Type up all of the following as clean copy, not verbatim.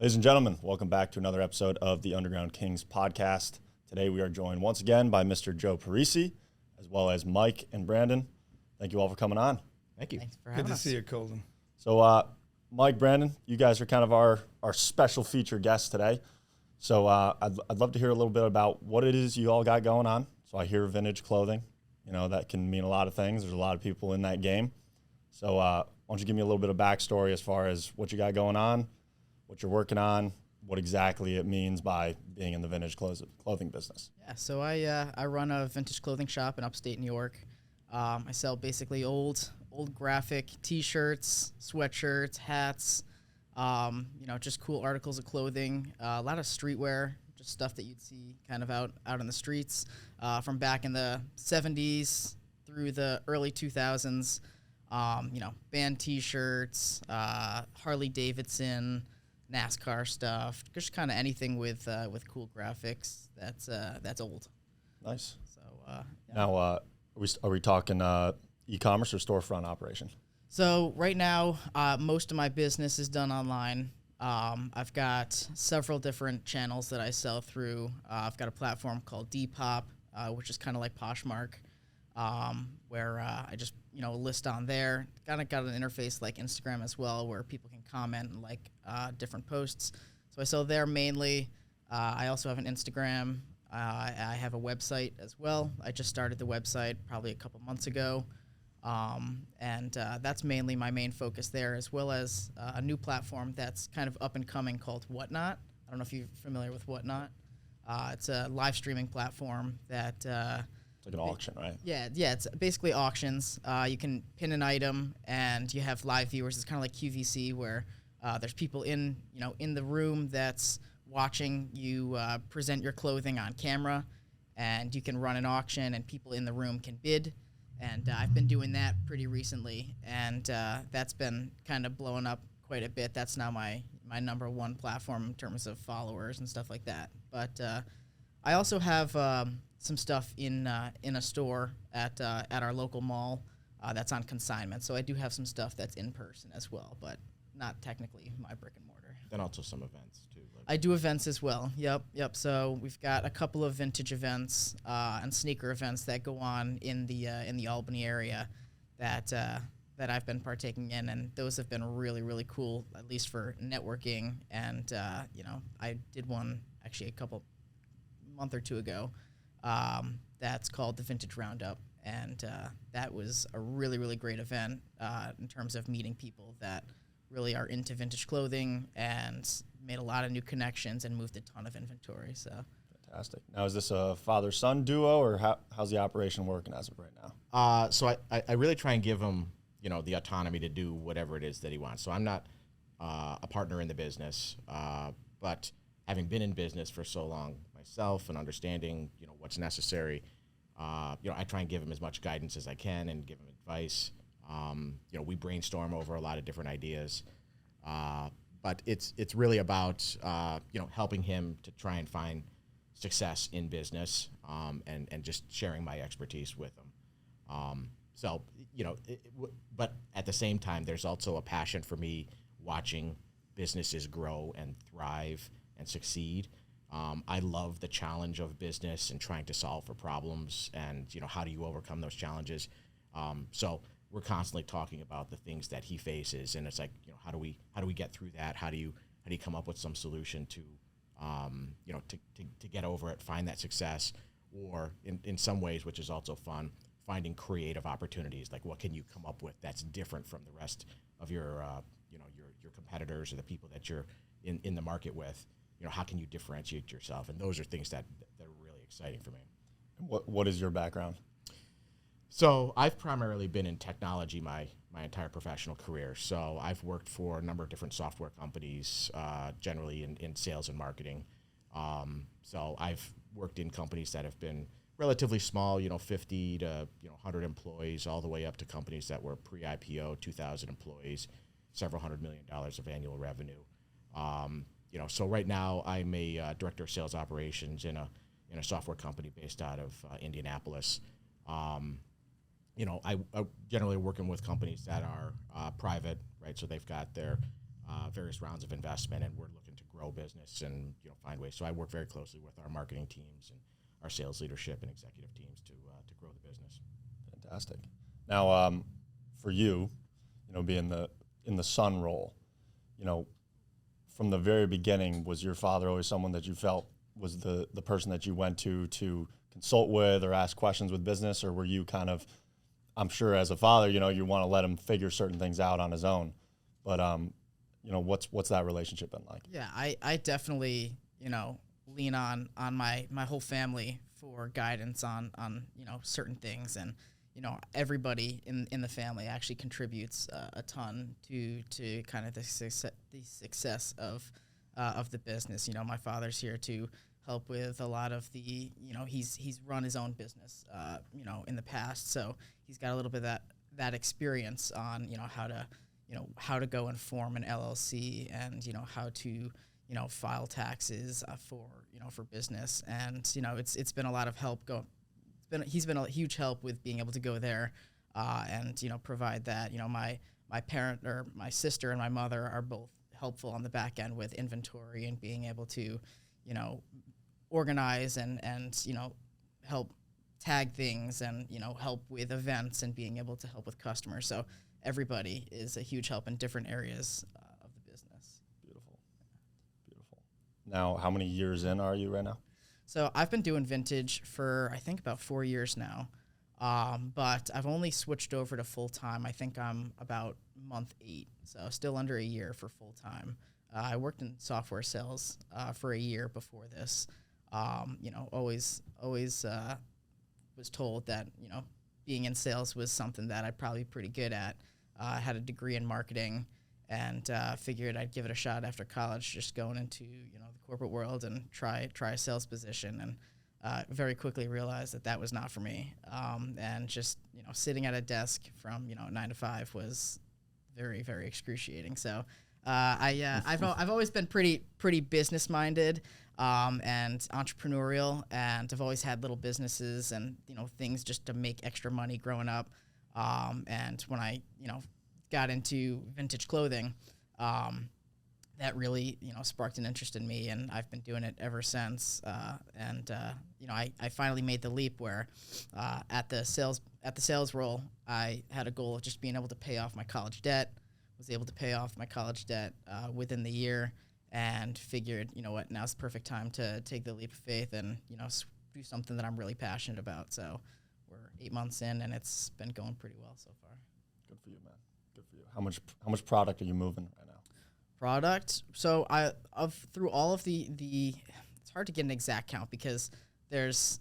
Ladies and gentlemen, welcome back to another episode of the Underground Kings podcast. Today we are joined once again by Mr. Joe Parisi, as well as Mike and Brandon. Thank you all for coming on. Thank you. Thanks for having us. Good to see you, Colden. So, Mike, Brandon, you guys are kind of our special feature guests today. So I'd love to hear a little bit about what it is you all got going on. So I hear vintage clothing. You know, that can mean a lot of things. There's a lot of people in that game. So why don't you give me a little bit of backstory as far as what you got going on, what you're working on, what exactly it means by being in the vintage clothing business. Yeah, so I run a vintage clothing shop in upstate New York. I sell basically old graphic T-shirts, sweatshirts, hats, just cool articles of clothing, a lot of streetwear, just stuff that you'd see kind of out in the streets from back in the 70s through the early 2000s. Band T-shirts, Harley Davidson, NASCAR stuff, just kind of anything with cool graphics that's old. Nice. So yeah. Now, are we talking e-commerce or storefront operation? So right now, most of my business is done online. I've got several different channels that I sell through. I've got a platform called Depop, which is kind of like Poshmark, where I just list on there. Kind of got an interface like Instagram as well, where people can comment and like different posts. So I sell there mainly. I also have an Instagram. I have a website as well. I just started the website probably a couple months ago. And that's mainly my main focus there, as well as a new platform that's kind of up and coming called Whatnot. I don't know if you're familiar with Whatnot. It's a live streaming platform that... It's like an auction, right? Yeah, it's basically auctions. You can pin an item, and you have live viewers. It's kind of like QVC, where there's people in the room that's watching you present your clothing on camera, and you can run an auction, and people in the room can bid. And I've been doing that pretty recently, and that's been kind of blowing up quite a bit. That's now my number one platform in terms of followers and stuff like that. But I also have some stuff in a store at our local mall that's on consignment. So I do have some stuff that's in person as well, but not technically my brick and mortar. Then also some events too. I do events as well. Yep. So we've got a couple of vintage events and sneaker events that go on in the Albany area that I've been partaking in, and those have been really, really cool, at least for networking. And I did one actually a month or two ago. That's called the Vintage Roundup, and that was a really, really great event in terms of meeting people that really are into vintage clothing and made a lot of new connections and moved a ton of inventory. So Fantastic. Now, is this a father-son duo, or how's the operation working as of right now? So I really try and give him, the autonomy to do whatever it is that he wants. So I'm not a partner in the business, but having been in business for so long myself and understanding, what's necessary, I try and give him as much guidance as I can and give him advice. We brainstorm over a lot of different ideas, but it's really about helping him to try and find success in business, and just sharing my expertise with him. But at the same time, there's also a passion for me watching businesses grow and thrive and succeed. I love the challenge of business and trying to solve for problems, and how do you overcome those challenges. So we're constantly talking about the things that he faces, and it's like, how do we get through that? How do you come up with some solution to to get over it, find that success, or in some ways, which is also fun, finding creative opportunities. Like, what can you come up with that's different from the rest of your your competitors or the people that you're in the market with? How can you differentiate yourself? And those are things that are really exciting for me. What is your background? So I've primarily been in technology my entire professional career. So I've worked for a number of different software companies, generally in sales and marketing. So I've worked in companies that have been relatively small, 50 to 100 employees, all the way up to companies that were pre-IPO, 2,000 employees, several $100 million of annual revenue. So right now I'm a director of sales operations in a software company based out of Indianapolis. I generally working with companies that are private, right? So they've got their various rounds of investment, and we're looking to grow business and find ways. So I work very closely with our marketing teams and our sales leadership and executive teams to grow the business. Fantastic. Now, for you, being in the son role, from the very beginning, was your father always someone that you felt was the person that you went to consult with or ask questions with business, or were you kind of, I'm sure as a father, you want to let him figure certain things out on his own, but what's that relationship been like? Yeah, I definitely, lean on my whole family for guidance on certain things, and everybody in the family actually contributes a ton to kind of the success of the business. My father's here to help with a lot of the, he's run his own business, in the past, so he's got a little bit of that experience on how to go and form an LLC, and how to file taxes for business, and it's been a lot of help. He's been a huge help with being able to go there and provide that. My parent, or my sister and my mother, are both helpful on the back end with inventory and being able to organize and help tag things, and help with events, and being able to help with customers. So everybody is a huge help in different areas of the business. Beautiful. Now, how many years in are you right now? So I've been doing vintage for, I think, about 4 years now, but I've only switched over to full-time. I think I'm about month 8, so still under a year for full-time. I worked in software sales for a year before this. Always was told that, being in sales was something that I'd probably be pretty good at. I had a degree in marketing, and figured I'd give it a shot after college, just going into the corporate world and try a sales position, and very quickly realized that was not for me. And just sitting at a desk from 9 to 5 was very, very excruciating. So I've always been pretty business minded and entrepreneurial, and I've always had little businesses and things just to make extra money growing up. And when I got into vintage clothing, that really sparked an interest in me, and I've been doing it ever since. I finally made the leap where at the sales role, I had a goal of just being able to pay off my college debt. Was able to pay off my college debt within the year, and figured, now's the perfect time to take the leap of faith and do something that I'm really passionate about. So we're 8 months in, and it's been going pretty well so far. Good for you, man. Good for you. How much product are you moving right now? Product. So through all of the it's hard to get an exact count because there's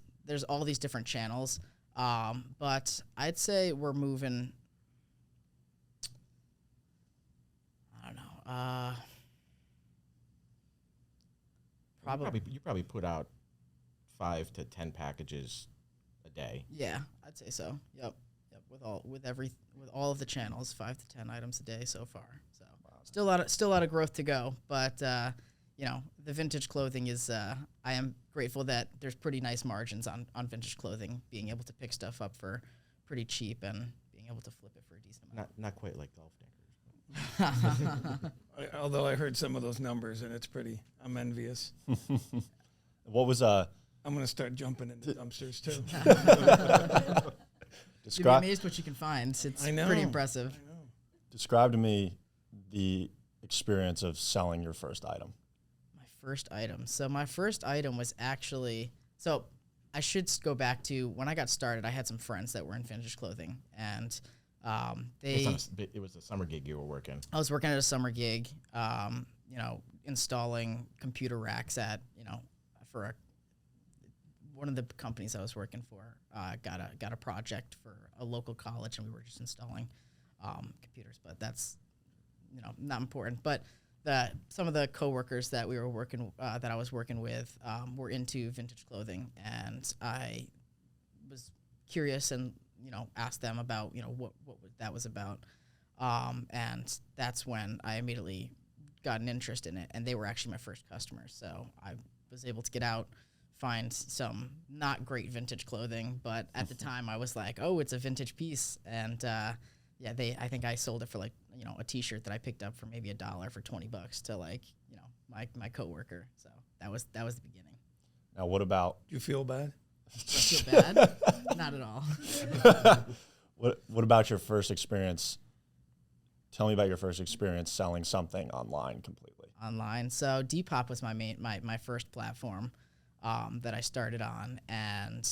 all these different channels. But I'd say we're moving, I don't know. You probably put out 5 to 10 packages a day. Yeah, I'd say so. Yep. With all of the channels, 5 to 10 items a day so far. So still a lot of growth to go, but the vintage clothing is. I am grateful that there's pretty nice margins on vintage clothing. Being able to pick stuff up for pretty cheap and being able to flip it for a decent amount. Not quite like golf knickers. Although I heard some of those numbers, and it's pretty. I'm envious. What was I'm going to start jumping into dumpsters too. You'd be amazed what you can find. It's pretty impressive. I know. Describe to me the experience of selling your first item. My first item. So my first item was actually, so I should go back to when I got started. I had some friends that were in vintage clothing, and It was a summer gig you were working. I was working at a summer gig, installing computer racks at, for one of the companies I was working for. Got a project for a local college, and we were just installing computers. But that's, not important. But some of the coworkers that we were working, that I was working with, were into vintage clothing, and I was curious and asked them about what that was about, and that's when I immediately got an interest in it, and they were actually my first customers. So I was able to get out, find some not great vintage clothing, but at the time I was like, oh, it's a vintage piece, and I think I sold it for like a T-shirt that I picked up for maybe $1 for $20 to like my coworker. So that was the beginning. Now, what about Do you feel bad? I feel bad? Not at all. what about your first experience? Tell me about your first experience selling something online completely. Online. So Depop was my first platform that I started on, and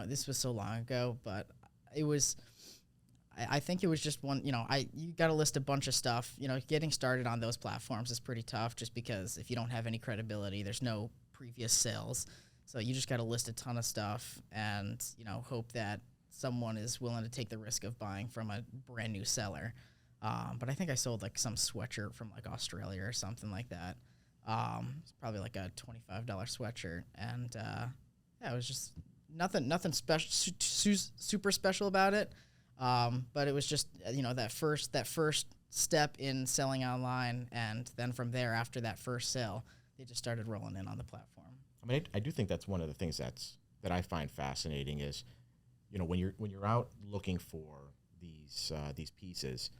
this was so long ago, but it was. I think it was just one. You got to list a bunch of stuff. Getting started on those platforms is pretty tough, just because if you don't have any credibility, there's no previous sales, so you just got to list a ton of stuff and hope that someone is willing to take the risk of buying from a brand new seller. But I think I sold like some sweatshirt from like Australia or something like that. It's probably like a $25 sweatshirt, and it was just nothing special, super special about it. But it was just that first step in selling online, and then from there, after that first sale, they just started rolling in on the platform. I mean, I do think that's one of the things that I find fascinating is, when you're out looking for these pieces,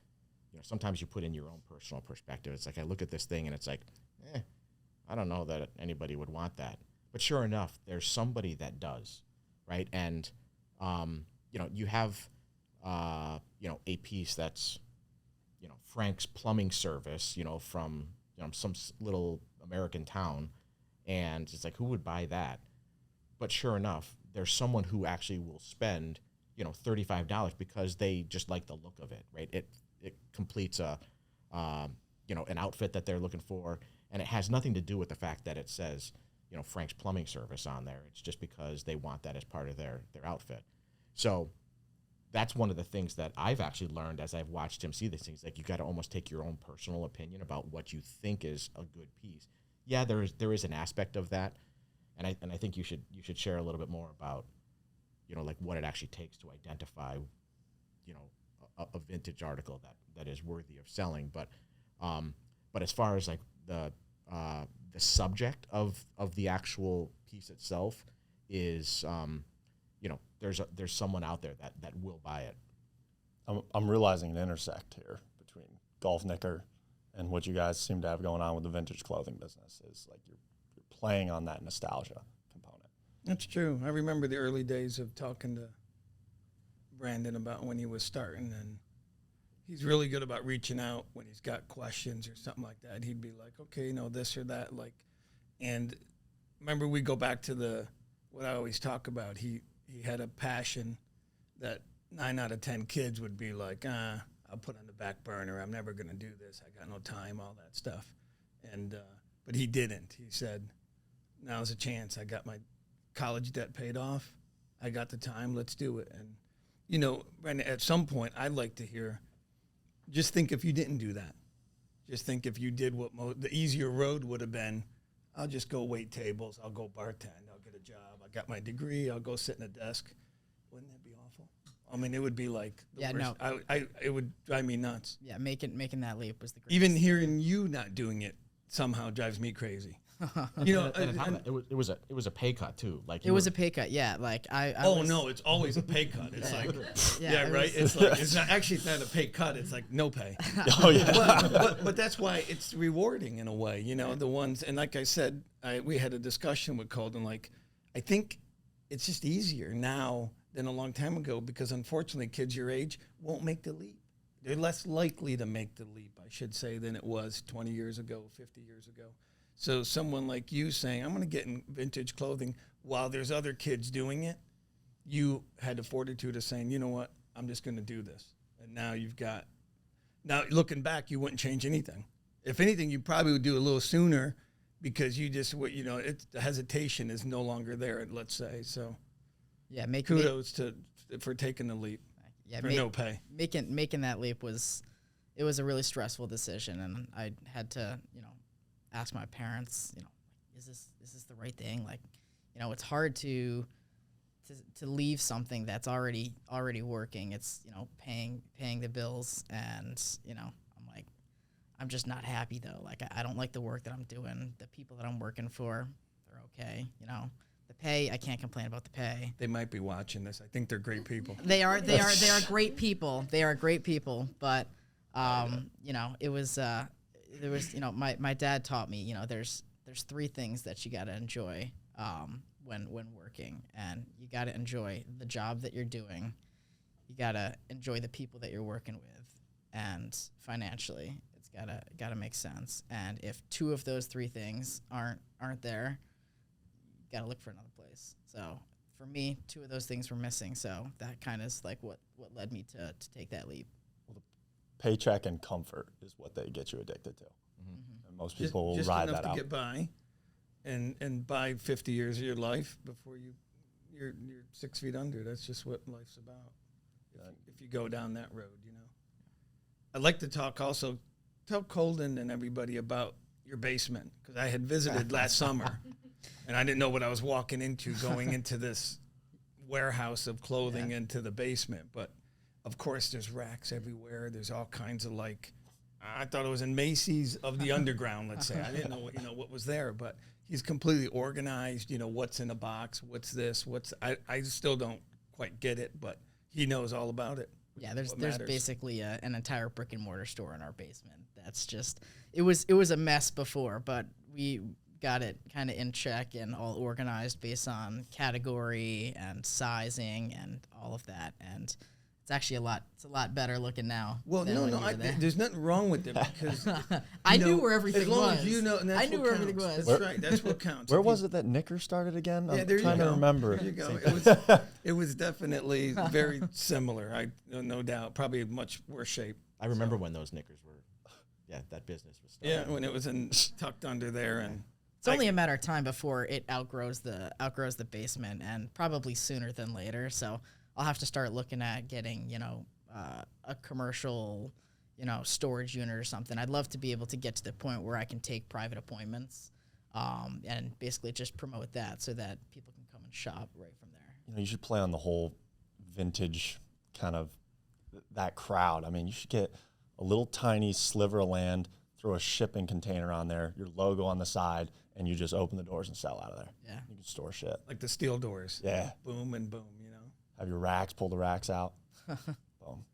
sometimes you put in your own personal perspective. It's like I look at this thing and it's like, I don't know that anybody would want that, but sure enough, there's somebody that does, right? And you have a piece that's Frank's plumbing service, from some little American town, and it's like, who would buy that? But sure enough, there's someone who actually will spend $35 because they just like the look of it, right? It completes an outfit that they're looking for, and it has nothing to do with the fact that it says Frank's plumbing service on there. It's just because they want that as part of their outfit. So that's one of the things that I've actually learned as I've watched him see these things. Like, you got to almost take your own personal opinion about what you think is a good piece. Yeah, there is an aspect of that, and I think you should share a little bit more about like what it actually takes to identify a vintage article that is worthy of selling. But as far as like the subject of the actual piece itself is there's someone out there that will buy it. I'm realizing an intersect here between Golf Knicker and what you guys seem to have going on with the vintage clothing business. Is like you're playing on that nostalgia component. That's true. I remember the early days of talking to Brandon about when he was starting, and he's really good about reaching out when he's got questions or something like that. He'd be like, okay, this or that, and remember, we go back to what I always talk about. He had a passion that 9 out of 10 kids would be like, I'll put on the back burner. I'm never going to do this. I got no time, all that stuff. And but he didn't. He said, now's a chance. I got my college debt paid off. I got the time. Let's do it. And, Brandon, at some point, I'd like to hear, just think if you didn't do that. Just think if you did what the easier road would have been. I'll just go wait tables. I'll go bartend. I'll get a job. I got my degree. I'll go sit in a desk. Wouldn't that be awful? I mean, it would be like the worst. No. It would drive me nuts. Yeah, making that leap was the greatest. Even hearing you not doing it somehow drives me crazy. It was a pay cut too. Like it was a pay cut. Yeah, like I. No, it's always a pay cut. It's like right. It's like it's not actually. It's not a pay cut. It's like no pay. Oh yeah. But that's why it's rewarding in a way. The ones, and like I said, we had a discussion with Colden. Like, I think it's just easier now than a long time ago, because unfortunately kids your age won't make the leap. They're less likely to make the leap, I should say, than it was 20 years ago, 50 years ago. So someone like you saying, I'm going to get in vintage clothing while there's other kids doing it, you had the fortitude of saying, you know what, I'm just going to do this. And now now looking back, you wouldn't change anything. If anything, you probably would do a little sooner, because the hesitation is no longer there, let's say. So yeah, kudos for taking the leap. Yeah, for no pay. Making that leap was a really stressful decision, and I had to ask my parents, is this the right thing? Like, it's hard to leave something that's already working. It's paying the bills, and I'm like, I'm just not happy though. Like, I don't like the work that I'm doing. The people that I'm working for, they're okay. The pay, I can't complain about the pay. They might be watching this. I think they're great people. They are great people. They are great people. But it was there was, my dad taught me, there's 3 things that you got to enjoy when working, and you got to enjoy the job that you're doing. You got to enjoy the people that you're working with, and financially it's got to make sense. And if 2 of those 3 things aren't there, you got to look for another place. So for me, 2 of those things were missing. So that kind of is like what led me to take that leap. Well, the paycheck and comfort is what they get you addicted to. And most people will ride that out. Just enough to get by, and buy 50 years of your life before you're 6 feet under. That's just what life's about. If you go down that road, I'd like to talk also. Tell Colden and everybody about your basement, because I had visited last summer, and I didn't know what I was walking into going into this warehouse of clothing into the basement. But of course, there's racks everywhere. There's all kinds of I thought it was in Macy's of the underground. Let's say I didn't know what was there, but he's completely organized. What's in a box, what's this, I still don't quite get it, but he knows all about it. Yeah, there's basically an entire brick and mortar store in our basement. That's just it was a mess before, but we got it kind of in check and all organized based on category and sizing and all of that. And it's actually a lot better looking now. Well, there's nothing wrong with it, because I knew where everything as long was. As you know, and that's I knew where everything was. That's right. That's what counts. Where was it that Knicker started again? Yeah, I'm there trying you go. to remember. There you go. It was definitely very similar. No doubt. Probably in much worse shape. I remember when those Knickers were, that business was started. Yeah, when it was tucked under there, and it's only a matter of time before it outgrows the basement, and probably sooner than later. So I'll have to start looking at getting, a commercial, storage unit or something. I'd love to be able to get to the point where I can take private appointments, and basically just promote that so that people can come and shop right from there. You should play on the whole vintage kind of that crowd. I mean, you should get a little tiny sliver of land, throw a shipping container on there, your logo on the side, and you just open the doors and sell out of there. Yeah. You can store shit. like the steel doors. Yeah. Boom and boom. Have your racks, pull the racks out. Boom.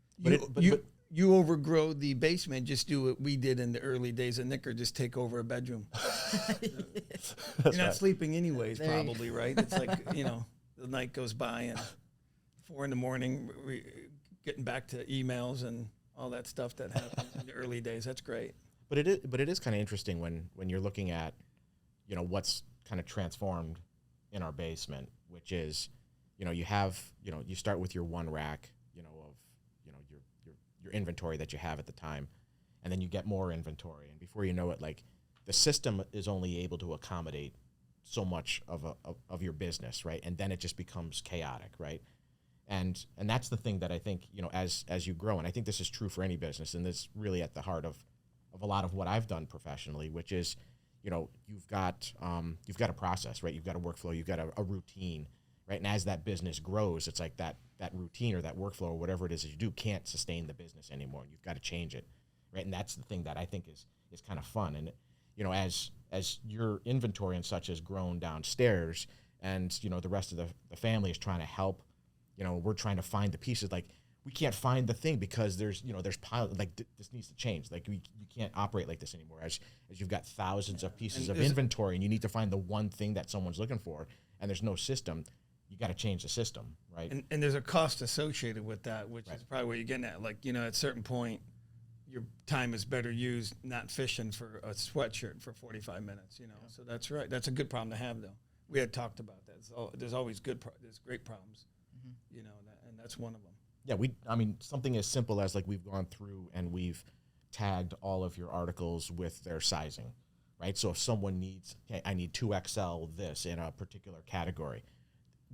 You overgrow the basement. Just do what we did in the early days of Knicker. Just take over a bedroom. You're not sleeping anyways, probably, right? It's like, the night goes by and 4 a.m, getting back to emails and all that stuff that happens in the early days. That's great. But it is kind of interesting when you're looking at, what's kind of transformed in our basement, which is, you start with your one rack, of, your inventory that you have at the time, and then you get more inventory, and before you know it, the system is only able to accommodate so much of your business, right? And then it just becomes chaotic, right? And that's the thing that I think, as you grow, and I think this is true for any business, and this is really at the heart of a lot of what I've done professionally, which is, you've got a process, right? You've got a workflow, you've got a routine, right? And as that business grows, it's like that routine or that workflow or whatever it is that you do can't sustain the business anymore. You've got to change it, right? And that's the thing that I think is kind of fun. And, as your inventory and such has grown downstairs, and, the rest of the family is trying to help, we're trying to find the pieces. We can't find the thing because there's piles. This needs to change. You can't operate like this anymore. As you've got thousands of pieces of inventory, and you need to find the one thing that someone's looking for, and there's no system. You got to change the system, right? And there's a cost associated with that, which is probably what you're getting at. At a certain point, your time is better used not fishing for a sweatshirt for 45 minutes. So that's right. That's a good problem to have, though. We had talked about that. There's always there's great problems, and that's one of them. Yeah, something as simple as we've gone through and we've tagged all of your articles with their sizing, right? So if someone needs, okay, I need 2XL this in a particular category,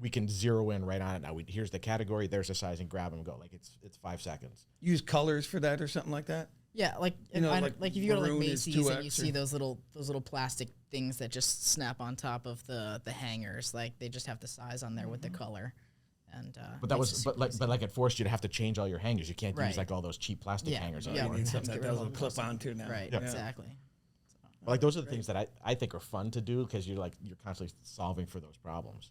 we can zero in right on it now. Here's the category, there's a sizing, grab and go. It's 5 seconds. Use colors for that or something like that? Yeah, if you go to Macy's and you see those little plastic things that just snap on top of the hangers, they just have the size on there with the color. And but it forced you to have to change all your hangers. You can't use all those cheap plastic hangers anymore. You need something that doesn't clip onto now. Right, exactly. But those are the things that I think are fun to do, because you're constantly solving for those problems.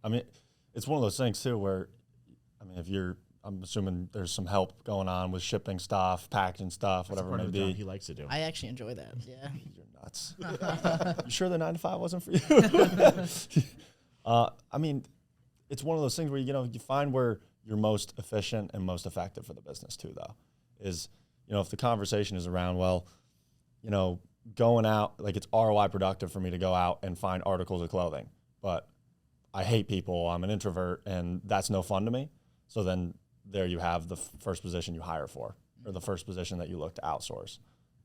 Yeah, it's one of those things too where, if you're I'm assuming there's some help going on with shipping stuff, packaging stuff, That's whatever part it of may the be. job he likes to do. I actually enjoy that. Yeah. You're nuts. You sure the 9 to 5 wasn't for you? I mean, it's one of those things where, you find where you're most efficient and most effective for the business too, though, is, if the conversation is around, well, going out, like it's ROI productive for me to go out and find articles of clothing, but I hate people, I'm an introvert, and that's no fun to me. So then there you have the first position you hire for, or the first position that you look to outsource.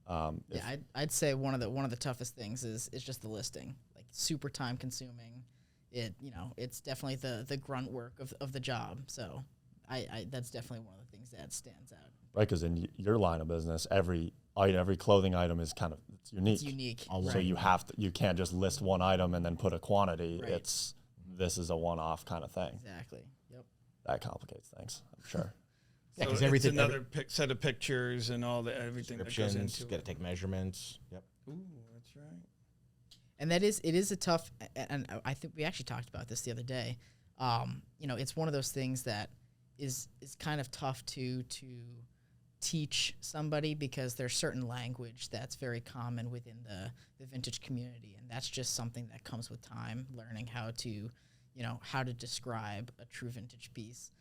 Yeah, I'd say one of the toughest things is just the listing. Like super time consuming. It's definitely the grunt work of the job. So I that's definitely one of the things that stands out. Right, because in your line of business, every clothing item is it's unique. It's unique. So you can't just list one item and then put a quantity. Right. This is a one-off kind of thing. Exactly. Yep. That complicates things, I'm sure. Yeah, So because it's everything, another set of pictures and all everything that goes descriptions, into got to it. take measurements. Yep. Ooh, that's right. And it is a tough, and I think we actually talked about this the other day. It's one of those things that is kind of tough to teach somebody, because there's certain language that's very common within the vintage community, and that's just something that comes with time, learning how to describe a true vintage piece.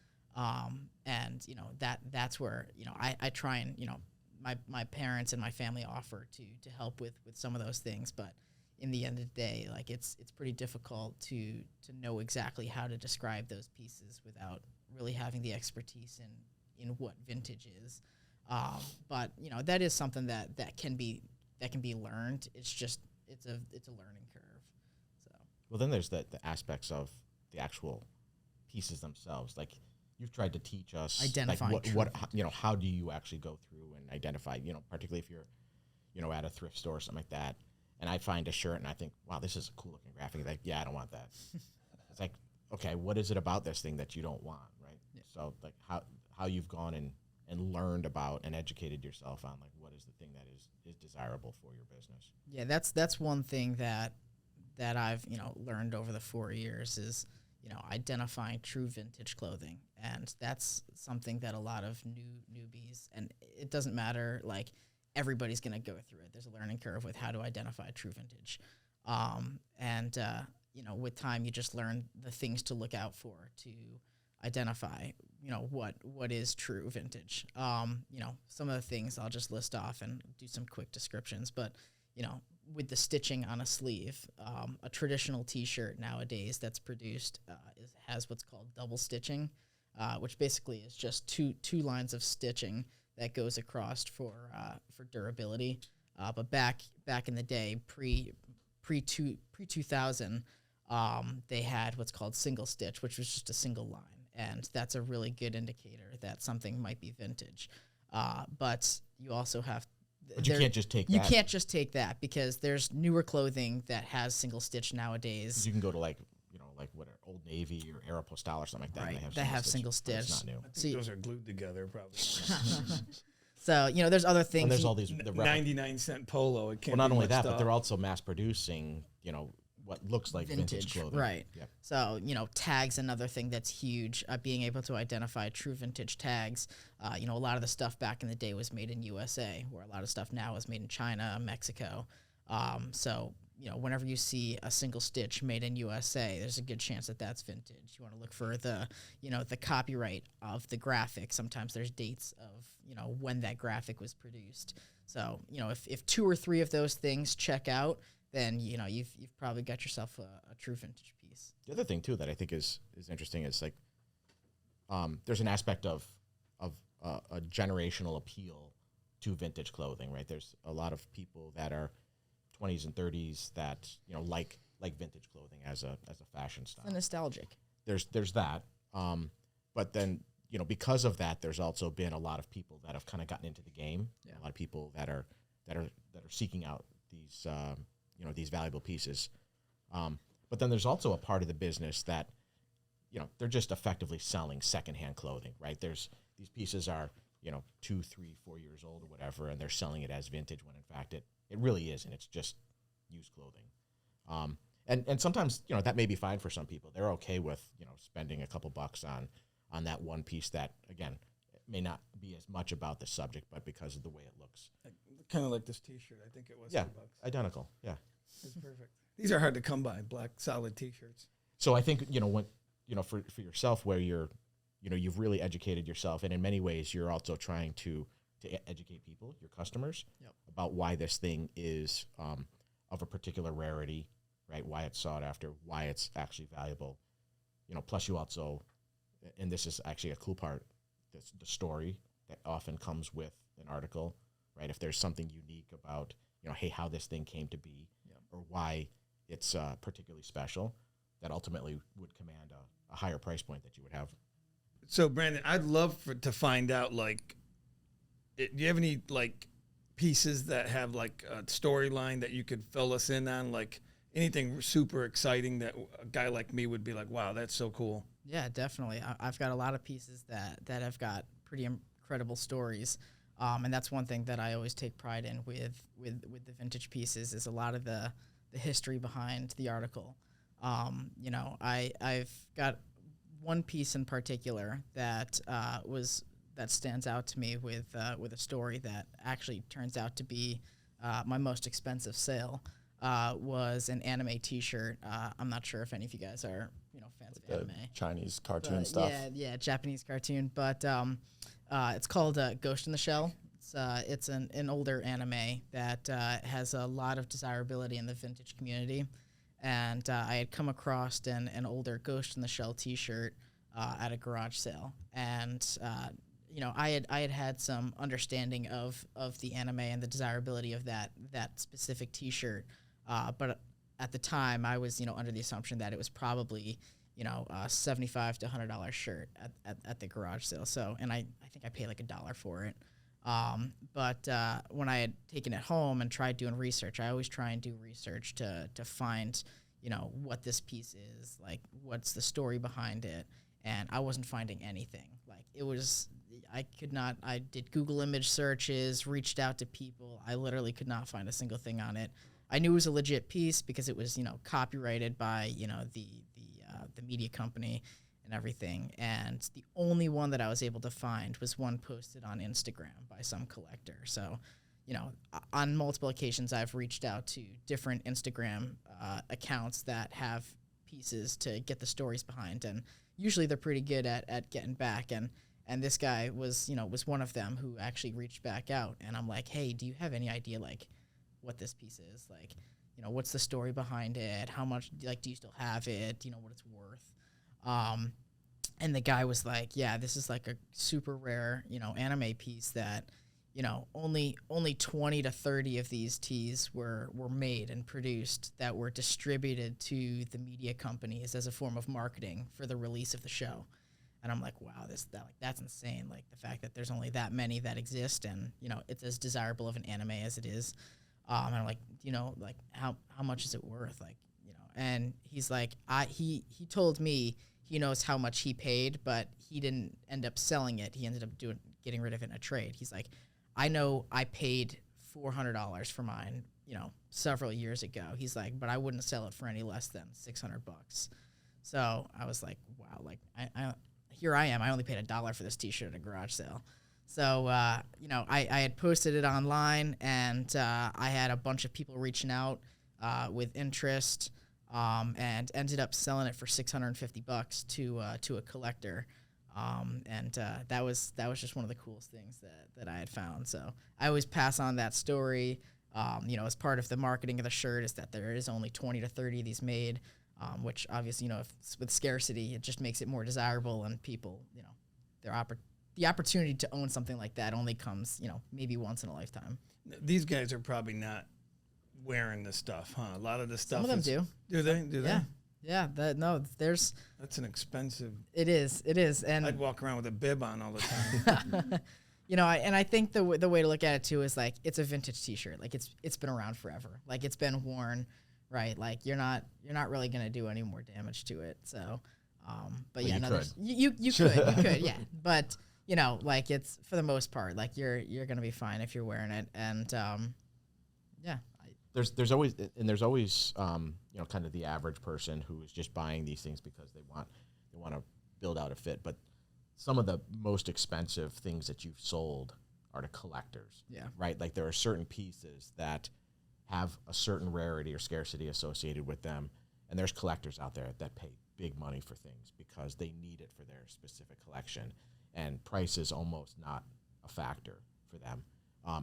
That's where I try and my parents and my family offer to help with some of those things, but in the end of the day, like it's pretty difficult to know exactly how to describe those pieces without really having the expertise in what vintage is. But that is something that can be learned. It's a learning curve. So Well, then there's the aspects of the actual pieces themselves. Like you've tried to teach us, Identifying like true how do you actually go through and identify, particularly if you're, at a thrift store or something like that. And I find a shirt and I think, wow, this is a cool looking graphic. Like, yeah, I don't want that. It's like, okay, what is it about this thing that you don't want, right? Yeah. So like how you've gone and learned about and educated yourself on like what is the thing that is desirable for your business. yeah, that's one thing that I've learned over the 4 years is identifying true vintage clothing, and that's something that a lot of newbies, and it doesn't matter, like everybody's gonna go through it. There's a learning curve with how to identify true vintage, with time you just learn the things to look out for to identify what is true vintage. Some of the things I'll just list off and do some quick descriptions, but with the stitching on a sleeve, a traditional t-shirt nowadays that's produced has what's called double stitching, which basically is just two lines of stitching that goes across for durability. But back in the day, pre 2000, they had what's called single stitch, which was just a single line. And that's a really good indicator that something might be vintage. But you also have... But you can't just take that. You can't just take that, because there's newer clothing that has single stitch nowadays. You can go to like what Old Navy or Aeropostale or something like that. Right, And they have single but it's stitch. not new. I think those are glued together probably. So, there's other things. And there's all these... 99-cent polo. It can't Well, not be only that, mixed but up. they're also mass producing, what looks like vintage clothing. Right. Yep. So, tags, another thing that's huge, being able to identify true vintage tags. A lot of the stuff back in the day was made in USA, where a lot of stuff now is made in China, Mexico. So, whenever you see a single stitch made in USA, there's a good chance that that's vintage. You want to look for the copyright of the graphic. Sometimes there's dates of, when that graphic was produced. So, if 2 or 3 of those things check out, then you've probably got yourself a true vintage piece. The other thing too that I think is interesting is like there's an aspect of a generational appeal to vintage clothing, right? There's a lot of people that are 20s and 30s that like vintage clothing as a fashion style. It's nostalgic. There's that, but then because of that, there's also been a lot of people that have kind of gotten into the game. Yeah. A lot of people that are seeking out these these valuable pieces. But then there's also a part of the business that, they're just effectively selling secondhand clothing, right? These pieces are, 2, 3, 4 years old or whatever, and they're selling it as vintage when in fact it really isn't. It's just used clothing. And sometimes, that may be fine for some people. They're okay with, spending a couple bucks on on that one piece that, again, may not be as much about the subject, but because of the way it looks. Kind of like this T-shirt. I think it was Yeah, $2. identical. Yeah. It's perfect. These are hard to come by. Black solid T-shirts. So I think, when, for yourself, where you've really educated yourself, and in many ways you're also trying to educate people, your customers, about why this thing is of a particular rarity, right? Why it's sought after, why it's actually valuable. Plus you also, and this is actually a cool part, the story that often comes with an article, right? If there's something unique about, hey, how this thing came to be, or why it's particularly special, that ultimately would command a higher price point that you would have. So, Brandon, I'd love to find out, do you have any, pieces that have, a storyline that you could fill us in on, anything super exciting that a guy like me would be like, wow, that's so cool? Yeah, definitely. I've got a lot of pieces that have got pretty incredible stories. And that's one thing that I always take pride in with the vintage pieces is a lot of the history behind the article. I've got one piece in particular that stands out to me with a story that actually turns out to be my most expensive sale. Was an anime T-shirt. I'm not sure if any of you guys are fans of anime. Chinese cartoon stuff. Yeah, Japanese cartoon. But it's called Ghost in the Shell. It's an older anime that has a lot of desirability in the vintage community. And I had come across an older Ghost in the Shell T-shirt at a garage sale, and I had some understanding of the anime and the desirability of that specific T-shirt, but at the time I was under the assumption that it was probably a $75 to $100 shirt at the garage sale. So, and I think I paid like $1 for it. But when I had taken it home and tried doing research, I always try and do research to find, what this piece is, like what's the story behind it. And I wasn't finding anything. I did Google image searches, reached out to people. I literally could not find a single thing on it. I knew it was a legit piece because it was, copyrighted by, the media company and everything. And the only one that I was able to find was one posted on Instagram by some collector. So, on multiple occasions, I've reached out to different Instagram accounts that have pieces to get the stories behind. And usually they're pretty good at getting back. And this guy was one of them who actually reached back out. And I'm like, hey, do you have any idea, what this piece is? What's the story behind it? How much, do you still have it? What it's worth? And the guy was like, yeah, this is a super rare, anime piece that, only 20 to 30 of these tees were made and produced that were distributed to the media companies as a form of marketing for the release of the show. And I'm like, wow, that's insane. The fact that there's only that many that exist, and it's as desirable of an anime as it is. And I'm like, how much is it worth? And he's like, he told me he knows how much he paid, but he didn't end up selling it. He ended up getting rid of it in a trade. He's like, I know I paid $400 for mine, several years ago. He's like, but I wouldn't sell it for any less than $600. So I was like, wow, here I am. I only paid $1 for this T-shirt at a garage sale. So, I had posted it online, and I had a bunch of people reaching out with interest, and ended up selling it for $650 to a collector. That was just one of the coolest things that I had found. So I always pass on that story. As part of the marketing of the shirt is that there is only 20 to 30 of these made, which obviously, with scarcity, it just makes it more desirable, and people, the opportunity to own something like that only comes, maybe once in a lifetime. These guys are probably not wearing this stuff, huh? A lot of this stuff. Some of them do. Do they? Do they? Yeah. Yeah, there's. That's an expensive. It is, and I'd walk around with a bib on all the time. I think the way to look at it too is it's a vintage T-shirt. It's been around forever. It's been worn, right? You're not really gonna do any more damage to it. So, but yeah, you could, yeah. But it's for the most part, you're gonna be fine if you're wearing it, and yeah. There's always kind of the average person who is just buying these things because they want to build out a fit. But some of the most expensive things that you've sold are to collectors. Yeah. Right? Like there are certain pieces that have a certain rarity or scarcity associated with them. And there's collectors out there that pay big money for things because they need it for their specific collection. And price is almost not a factor for them.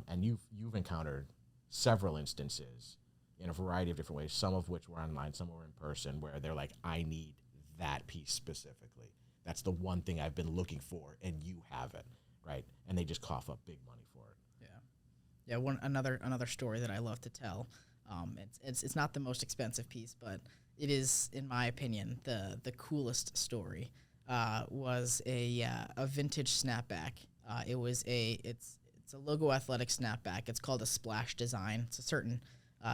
And you've encountered several instances in a variety of different ways, some of which were online, some were in person, where they're like, I need that piece specifically. That's the one thing I've been looking for, and you have it, right? And they just cough up big money for it. Yeah. Another story that I love to tell. It's not the most expensive piece, but it is, in my opinion, the coolest story. Was a vintage snapback. It's a logo athletic snapback. It's called a splash design. It's a certain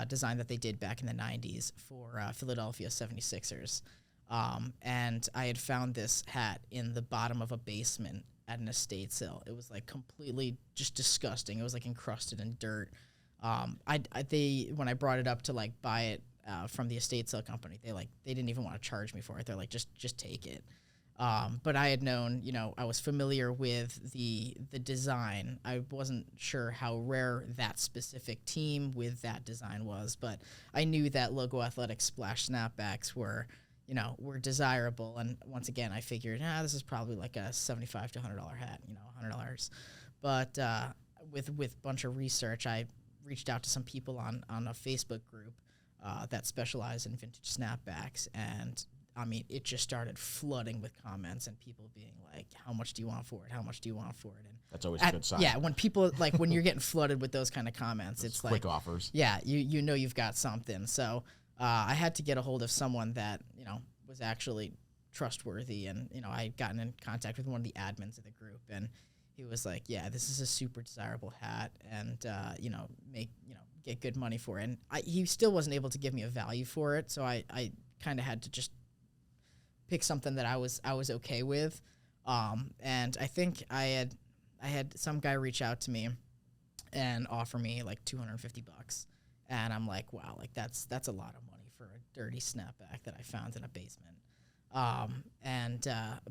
design that they did back in the 90s for Philadelphia 76ers. And I had found this hat in the bottom of a basement at an estate sale. It was like completely just disgusting. It was like encrusted in dirt. When I brought it up to like buy it from the estate sale company, they didn't even want to charge me for it. They're like, just take it. But I had known, I was familiar with the design. I wasn't sure how rare that specific team with that design was, but I knew that logo athletic splash snapbacks were desirable. And once again, I figured, this is probably like a $75 to $100 hat, $100. But with a bunch of research, I reached out to some people on a Facebook group that specialize in vintage snapbacks, and I mean, it just started flooding with comments and people being like, how much do you want for it? How much do you want for it? And that's always a good sign. Yeah, when people, like, when you're getting flooded with those kind of comments, it's quick like, offers. Yeah, you know you've got something. So I had to get a hold of someone that, was actually trustworthy. And, I had gotten in contact with one of the admins of the group, and he was like, yeah, this is a super desirable hat, and, get good money for it. And he still wasn't able to give me a value for it, so I kind of had to just pick something that I was okay with, and I think I had some guy reach out to me and offer me like $250, and I'm like, wow, like that's a lot of money for a dirty snapback that I found in a basement,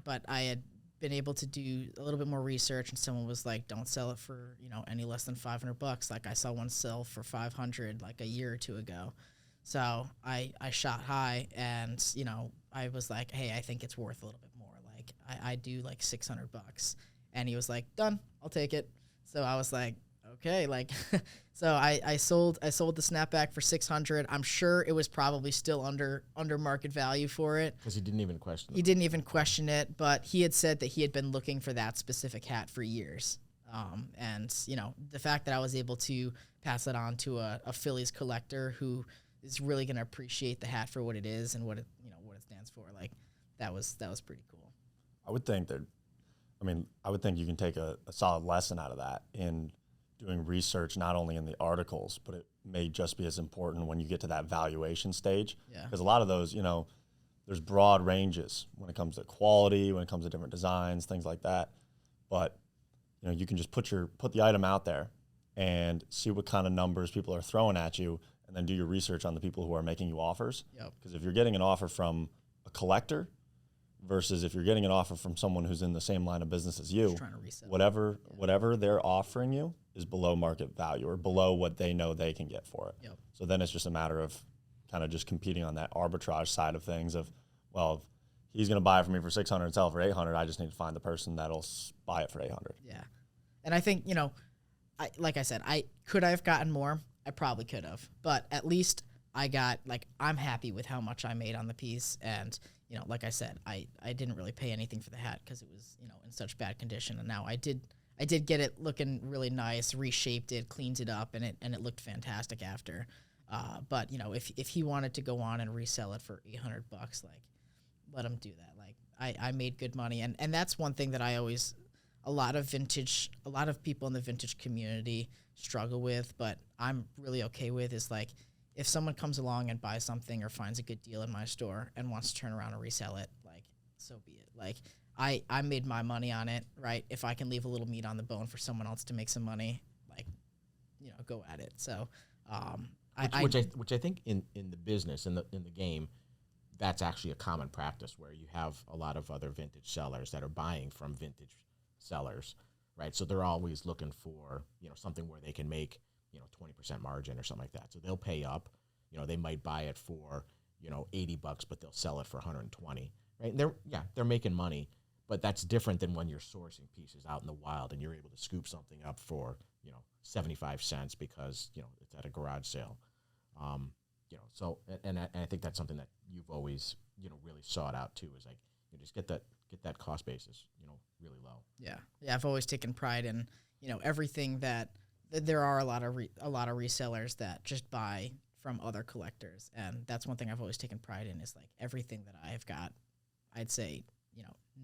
but I had been able to do a little bit more research, and someone was like, don't sell it for any less than $500. Like I saw one sell for $500 like a year or two ago. So I shot high, and I was like, hey, I think it's worth a little bit more. Like I do like $600, and he was like, done, I'll take it. So I was like, okay, like, so I sold the snapback for $600. I'm sure it was probably still under market value for it, because he didn't even question it. He didn't even question it, but he had said that he had been looking for that specific hat for years. And the fact that I was able to pass it on to a Phillies collector who is really going to appreciate the hat for what it is and what it stands for. Like that was pretty cool. I would think you can take a solid lesson out of that in doing research, not only in the articles, but it may just be as important when you get to that valuation stage. Yeah. Because a lot of those, there's broad ranges when it comes to quality, when it comes to different designs, things like that. But, you can just put the item out there and see what kind of numbers people are throwing at you, and then do your research on the people who are making you offers. Yep. Because if you're getting an offer from a collector versus if you're getting an offer from someone who's in the same line of business as you, trying to resell. Whatever they're offering you is below market value or below what they know they can get for it. Yep. So then it's just a matter of kind of just competing on that arbitrage side of things of, well, if he's going to buy it for me for $600 and sell it for $800, I just need to find the person that'll buy it for $800. Yeah. And I think, like I said, could I have gotten more? I probably could have, but at least I'm happy with how much I made on the piece. And, like I said, I didn't really pay anything for the hat because it was, in such bad condition. And now I did get it looking really nice, reshaped it, cleaned it up, and it looked fantastic after. But if he wanted to go on and resell it for $800, like, let him do that. Like I made good money. And that's one thing that a lot of people in the vintage community struggle with, but I'm really okay with, is like, if someone comes along and buys something or finds a good deal in my store and wants to turn around and resell it, like, so be it. Like, I made my money on it, right? If I can leave a little meat on the bone for someone else to make some money, like, go at it. So, which I think in the business, in the game, that's actually a common practice where you have a lot of other vintage sellers that are buying from vintage sellers, right? So they're always looking for, something where they can make, 20% margin or something like that. So they'll pay up, they might buy it for, $80, but they'll sell it for 120, right? And they're making money, but that's different than when you're sourcing pieces out in the wild and you're able to scoop something up for, 75 cents because, it's at a garage sale. So, and I think that's something that you've always, really sought out too, is like, just get that cost basis, really low. Yeah. I've always taken pride in, everything that there are a lot of resellers that just buy from other collectors. And that's one thing I've always taken pride in, is like everything that I've got, I'd say,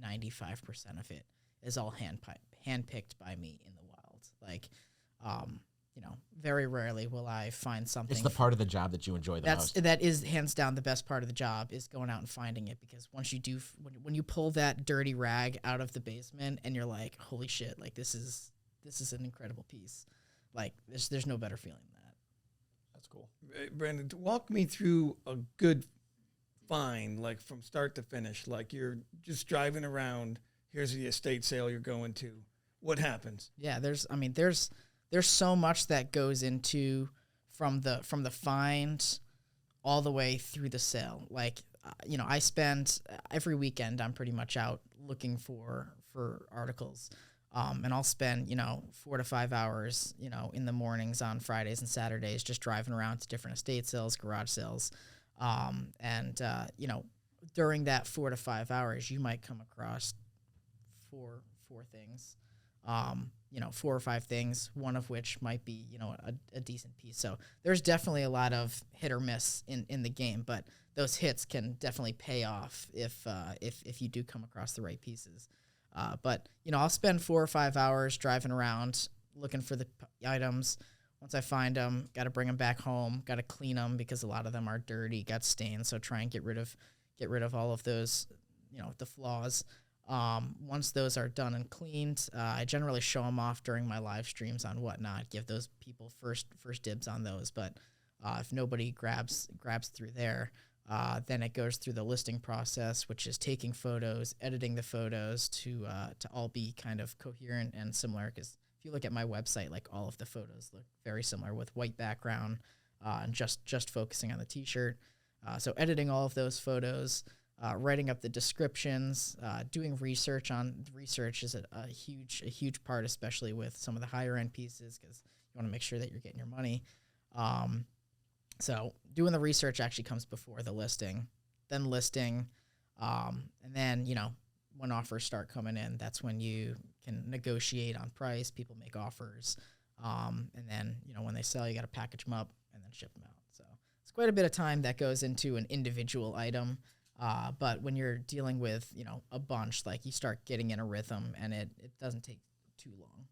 95% of it is all handpicked by me in the wild. Like, very rarely will I find something. It's the part of the job that you enjoy the most. That is hands down the best part of the job, is going out and finding it, because once you do, when you pull that dirty rag out of the basement and you're like, holy shit, like this is an incredible piece. Like there's no better feeling than that. That's cool. Brandon, walk me through a good find, like from start to finish. Like you're just driving around. Here's the estate sale you're going to. What happens? Yeah, there's so much that goes into from the find all the way through the sale. Like, I spend every weekend, I'm pretty much out looking for articles. And I'll spend, 4 to 5 hours, in the mornings on Fridays and Saturdays, just driving around to different estate sales, garage sales. During that 4 to 5 hours, you might come across four things. 4 or 5 things, one of which might be, a decent piece. So there's definitely a lot of hit or miss in the game, but those hits can definitely pay off if you do come across the right pieces. But I'll spend 4 or 5 hours driving around looking for the items. Once I find them, got to bring them back home, got to clean them because a lot of them are dirty, got stains. So try and get rid of all of those, the flaws. Once those are done and cleaned, I generally show them off during my live streams on Whatnot, give those people first dibs on those. But if nobody grabs through there, then it goes through the listing process, which is taking photos, editing the photos to all be kind of coherent and similar. Because if you look at my website, like all of the photos look very similar with white background and just focusing on the T-shirt. So editing all of those photos. Writing up the descriptions, doing research is a huge part, especially with some of the higher end pieces, because you want to make sure that you're getting your money. So doing the research actually comes before the listing, then listing, and then when offers start coming in, that's when you can negotiate on price. People make offers, and then when they sell, you got to package them up and then ship them out. So it's quite a bit of time that goes into an individual item. But when you're dealing with, a bunch, like you start getting in a rhythm, and it doesn't take too long.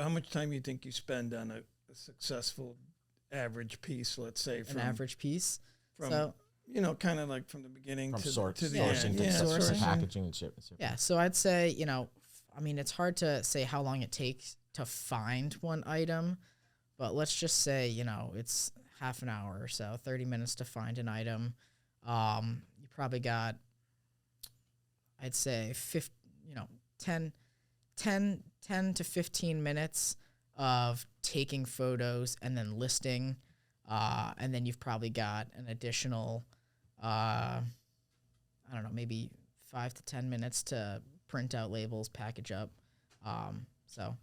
How much time do you think you spend on a successful average piece, let's say? An average piece? From, kind of like from the beginning to the sourcing, end. sourcing, packaging, and shipping. Yeah, so I'd say, it's hard to say how long it takes to find one item, but let's just say, it's half an hour or so, 30 minutes to find an item. You probably got, I'd say, 10 to 15 minutes of taking photos and then listing, and then you've probably got an additional, maybe 5 to 10 minutes to print out labels, package up. So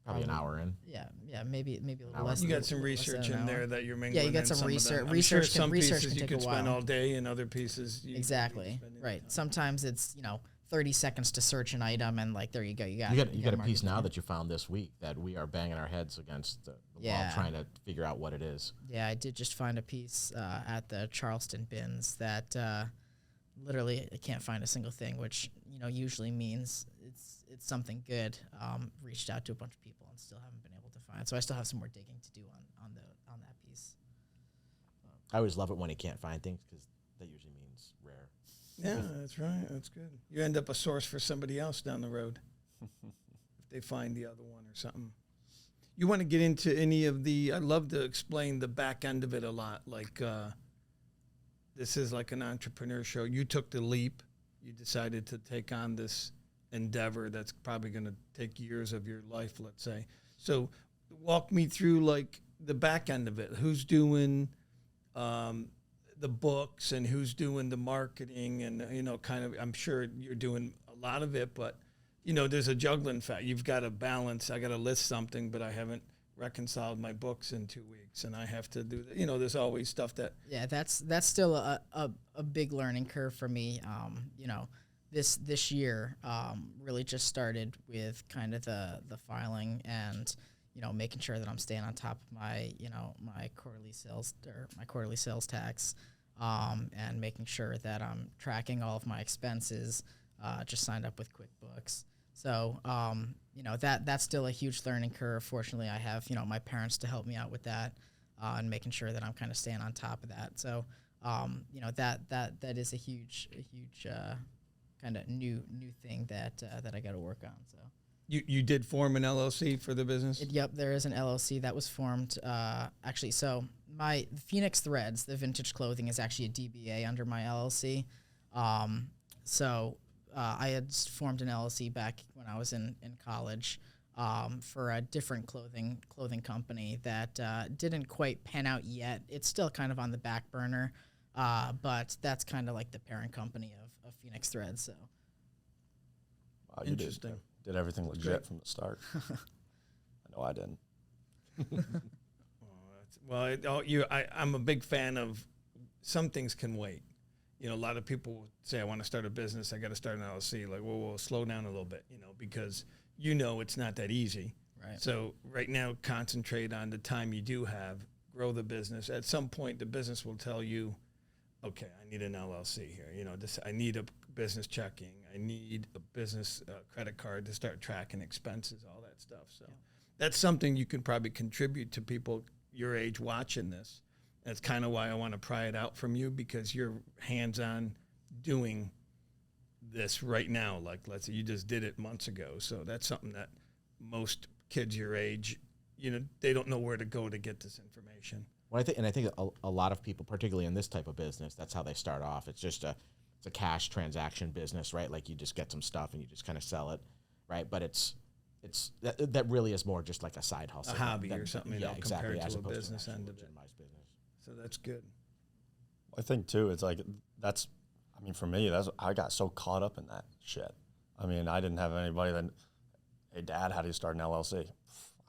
probably an hour in. Yeah, maybe a little less. You got some research in there that you're mingling. Yeah, you got some research. Research can take a while. you could spend all day, and other pieces. Exactly. Right. Sometimes it's 30 seconds to search an item, and like there you go. You got a piece now that you found this week that we are banging our heads against the wall trying to figure out what it is. Yeah, I did just find a piece at the Charleston bins that literally I can't find a single thing, which usually means it's something good. Reached out to a bunch of people and still haven't been able to find. So I still have some more digging to do on that piece. I always love it when you can't find things, because that usually means rare. Yeah, that's right. That's good. You end up a source for somebody else down the road if they find the other one or something. You want to get into any of the? I love to explain the back end of it a lot, like this is like an entrepreneur show. You took the leap. You decided to take on this endeavor that's probably going to take years of your life, let's say. So walk me through like the back end of it. Who's doing the books and who's doing the marketing and, you know, kind of, I'm sure you're doing a lot of it, but, you know, there's a juggling fact. You've got to balance. I got to list something, but I haven't reconciled my books in 2 weeks and I have to do that. You know, there's always stuff that. Yeah, that's still a big learning curve for me. You know, this year really just started with kind of the filing and, you know, making sure that I'm staying on top of my, you know, my quarterly sales tax, and making sure that I'm tracking all of my expenses. Just signed up with QuickBooks. So, you know, that's still a huge learning curve. Fortunately, I have, you know, my parents to help me out with that, and making sure that I'm kind of staying on top of that. So, you know, that is a huge kind of new thing that I got to work on. So. You did form an LLC for the business? Yep, there is an LLC that was formed. Actually, so my Phoenix Threads, the vintage clothing, is actually a DBA under my LLC. So I had formed an LLC back when I was in college for a different clothing company that didn't quite pan out yet. It's still kind of on the back burner, but that's kind of like the parent company of Phoenix Threads. So. Wow, Interesting. Did everything legit from the start. I know I didn't. I'm a big fan of some things can wait. You know, a lot of people say, I want to start a business. I got to start an LLC. Like, whoa, slow down a little bit, you know, because you know it's not that easy. Right. So right now, concentrate on the time you do have, grow the business. At some point, the business will tell you, okay, I need an LLC here. You know, I need a business checking. I need a business credit card to start tracking expenses, all that stuff. So that's something you can probably contribute to people your age watching this. That's kind of why I want to pry it out from you, because you're hands-on doing this right now. Like, let's say you just did it months ago. So that's something that most kids your age, you know, they don't know where to go to get this information. Well, I think a lot of people, particularly in this type of business, that's how they start off. It's just a cash transaction business, right? Like you just get some stuff and you just kind of sell it, right? But that really is more just like a side hustle, a hobby or something, you know, exactly, compared as to a opposed business to an end actual of it. legitimized business. So that's good. I think too, it's like for me, I got so caught up in that shit. I mean, I didn't have anybody that, hey, Dad, how do you start an LLC?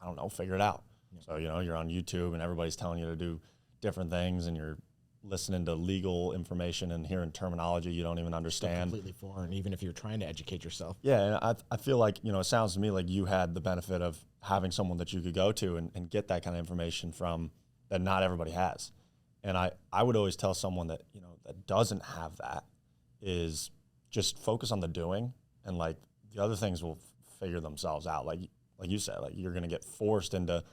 I don't know, figure it out. Yeah. So, you know, you're on YouTube and everybody's telling you to do different things and you're listening to legal information and hearing terminology you don't even understand. Completely foreign, even if you're trying to educate yourself. Yeah, and I feel like, you know, it sounds to me like you had the benefit of having someone that you could go to and get that kind of information from that not everybody has. And I would always tell someone that, you know, that doesn't have that is just focus on the doing, and like the other things will figure themselves out. Like you said, like you're going to get forced into,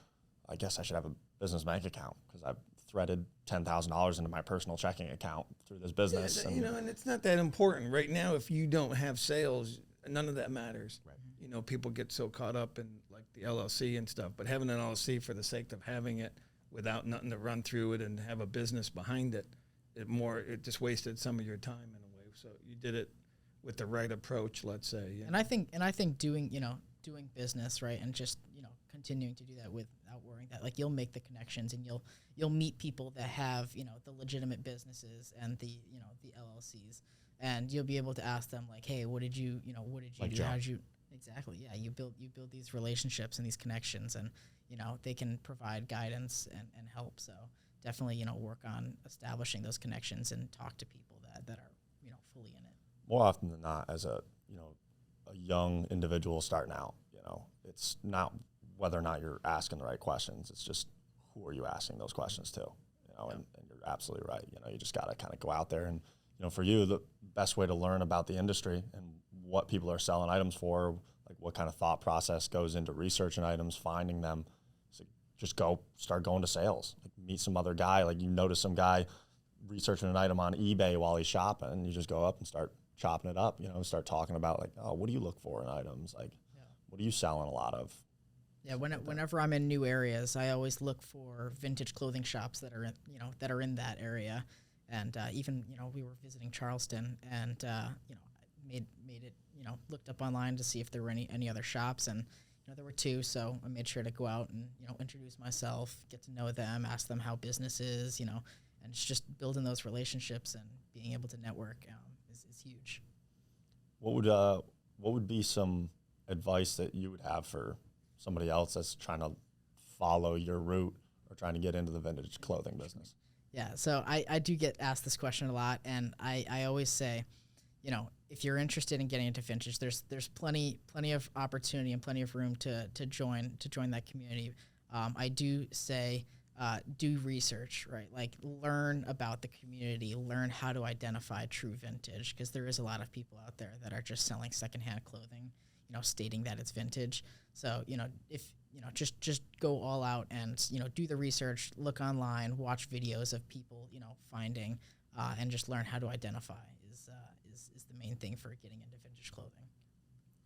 I guess I should have a business bank account because I've threaded $10,000 into my personal checking account through this business. Yeah, you know, and it's not that important right now. If you don't have sales, none of that matters. Right. You know, people get so caught up in like the LLC and stuff, but having an LLC for the sake of having it without nothing to run through it and have a business behind it, it just wasted some of your time in a way. So you did it with the right approach, let's say. Yeah. And I think doing business, right, and just, you know, continuing to do that without worrying that, like, you'll make the connections and you'll meet people that have, you know, the legitimate businesses and the, you know, the LLCs, and you'll be able to ask them like, hey, what did you like do? How did you exactly? Yeah, you build these relationships and these connections, and, you know, they can provide guidance and help. So definitely, you know, work on establishing those connections and talk to people that are, you know, fully in it. More often than not, as a young individual starting out, you know, it's not whether or not you're asking the right questions. It's just who are you asking those questions to, you know, and you're absolutely right. You know, you just got to kind of go out there and, you know, for you, the best way to learn about the industry and what people are selling items for, like what kind of thought process goes into researching items, finding them, so just start going to sales, like meet some other guy, like you notice some guy researching an item on eBay while he's shopping, and you just go up and start chopping it up, you know, start talking about like, oh, what do you look for in items? Like, what are you selling a lot of? Yeah, whenever I'm in new areas, I always look for vintage clothing shops that are in that area, And even, we were visiting Charleston and, made it, looked up online to see if there were any other shops. And, there were two. So I made sure to go out and, introduce myself, get to know them, ask them how business is, and it's just building those relationships and being able to network is huge. What would be some advice that you would have for somebody else that's trying to follow your route or trying to get into the vintage clothing business? Yeah, so I do get asked this question a lot, and I always say, if you're interested in getting into vintage, there's plenty of opportunity and plenty of room to join that community. I do say do research, right? Like learn about the community, learn how to identify true vintage, because there is a lot of people out there that are just selling secondhand clothing, stating that it's vintage. So if just go all out and do the research, look online, watch videos of people finding, and just learn how to identify is the main thing for getting into vintage clothing.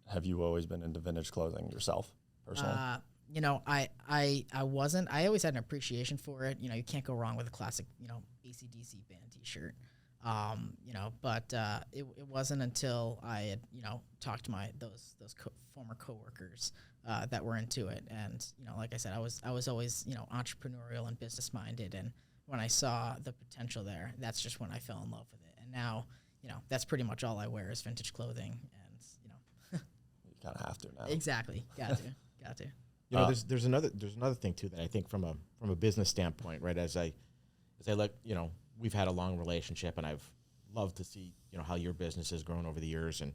Have you always been into vintage clothing yourself, personally? I wasn't. I always had an appreciation for it. You can't go wrong with a classic, AC/DC band T-shirt. But it wasn't until I had, talked to those former coworkers that were into it. And, like I said, I was always, entrepreneurial and business minded. And when I saw the potential there, that's just when I fell in love with it. And now, that's pretty much all I wear is vintage clothing. And, You kind of have to now. Exactly. Got to. There's another thing too that I think from a business standpoint, right? As I look, we've had a long relationship, and I've loved to see, how your business has grown over the years, and,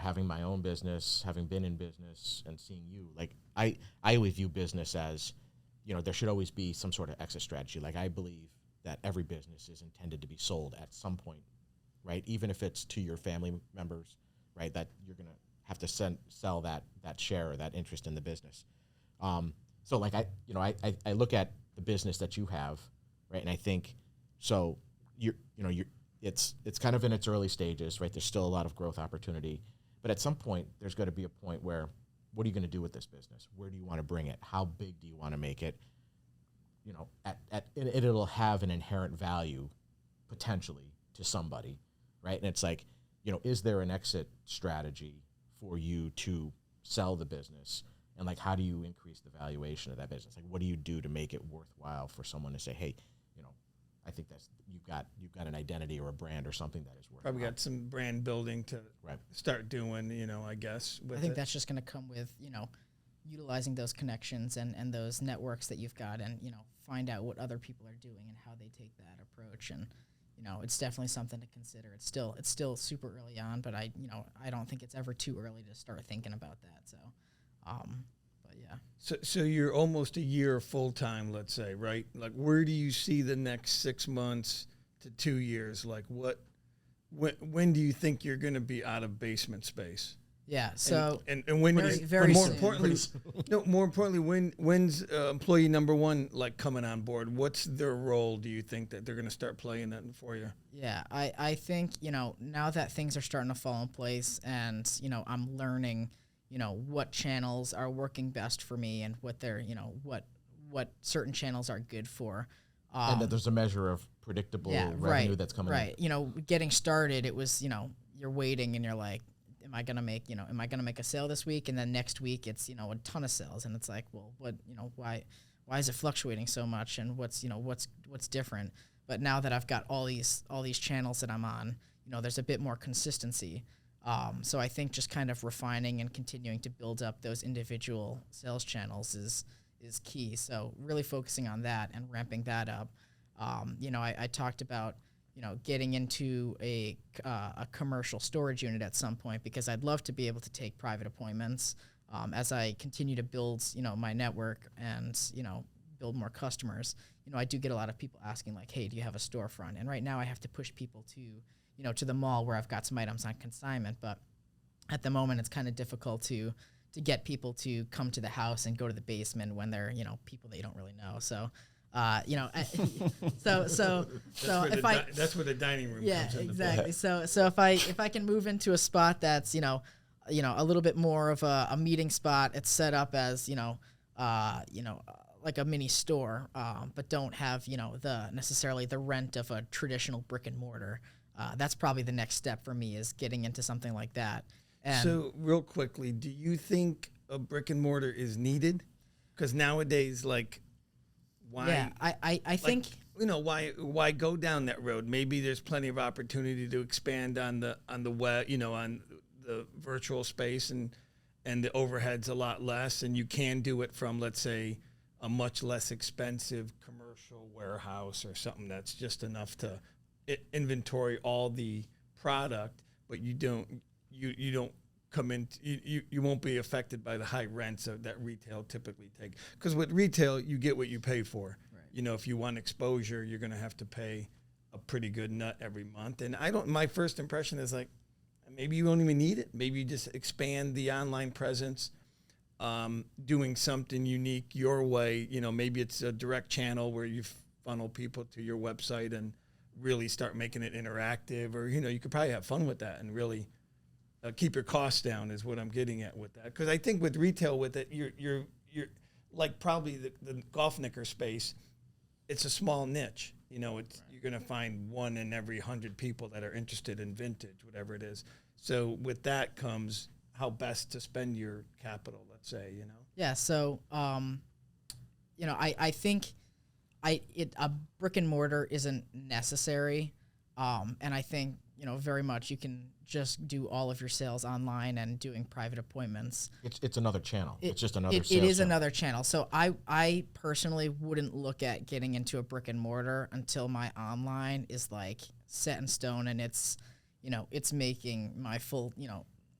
having my own business, having been in business and seeing you, like I always view business as, there should always be some sort of exit strategy. Like I believe that every business is intended to be sold at some point, right? Even if it's to your family members, right? That you're going to have to sell that share or that interest in the business. So like I look at the business that you have, right? And I think, so it's kind of in its early stages, right? There's still a lot of growth opportunity, but at some point there's got to be a point where, what are you going to do with this business? Where do you want to bring it? How big do you want to make it? It'll have an inherent value potentially to somebody, right? And it's like, is there an exit strategy for you to sell the business? And like, how do you increase the valuation of that business? Like, what do you do to make it worthwhile for someone to say, hey, I think that's you've got an identity or a brand or something that is worthwhile. Probably got some brand building to start doing, I guess. I think that's just going to come with, utilizing those connections and those networks that you've got, and, find out what other people are doing and how they take that approach. And, it's definitely something to consider. It's still super early on, but I don't think it's ever too early to start thinking about that. So, but yeah. So you're almost a year full time, let's say, right? Like, where do you see the next 6 months to 2 years? Like, when do you think you're going to be out of basement space? Yeah. So and when very more soon. importantly, when's employee number one like coming on board? What's their role? Do you think that they're going to start playing that for you? Yeah, I think now that things are starting to fall in place, and I'm learning what channels are working best for me, and what they're what certain channels are good for. And that there's a measure of predictable revenue that's coming in. Right. Getting started, it was you're waiting and you're like, am I gonna make a sale this week? And then next week it's a ton of sales, and it's like, well, what why is it fluctuating so much, and what's different? But now that I've got all these channels that I'm on, there's a bit more consistency. So I think just kind of refining and continuing to build up those individual sales channels is key. So really focusing on that and ramping that up. I talked about getting into a commercial storage unit at some point, because I'd love to be able to take private appointments as I continue to build my network and build more customers. I do get a lot of people asking like, hey, do you have a storefront? And right now I have to push people to the mall where I've got some items on consignment, but at the moment it's kind of difficult to get people to come to the house and go to the basement when they're people that you don't really know. So that's where the dining room comes into exactly play. So if I can move into a spot that's a little bit more of a meeting spot, it's set up as like a mini store, but don't have, necessarily the rent of a traditional brick and mortar. That's probably the next step for me, is getting into something like that. And So, real quickly, do you think a brick and mortar is needed? Because nowadays, like, why? yeah, I think, why go down that road? Maybe there's plenty of opportunity to expand on the web, on the virtual space, and the overhead's a lot less, and you can do it from, let's say, a much less expensive commercial warehouse or something that's just enough to inventory all the product, but you don't come in, you won't be affected by the high rents that retail typically take. Because with retail, you get what you pay for. Right. If you want exposure, you're going to have to pay a pretty good nut every month. And my first impression is like, maybe you don't even need it. Maybe you just expand the online presence, doing something unique your way. Maybe it's a direct channel where you funnel people to your website and really start making it interactive. Or, you could probably have fun with that and really keep your costs down, is what I'm getting at with that. Because I think with retail, with it, you're like probably the golf knicker space, it's a small niche. You're going to find one in every 100 people that are interested in vintage, whatever it is. So with that comes how best to spend your capital, let's say, Yeah. So, I think a brick and mortar isn't necessary. And I think, very much you can just do all of your sales online and doing private appointments. It's another channel. It's just another sales It is channel. another channel. So I personally wouldn't look at getting into a brick and mortar until my online is like set in stone and it's making my full,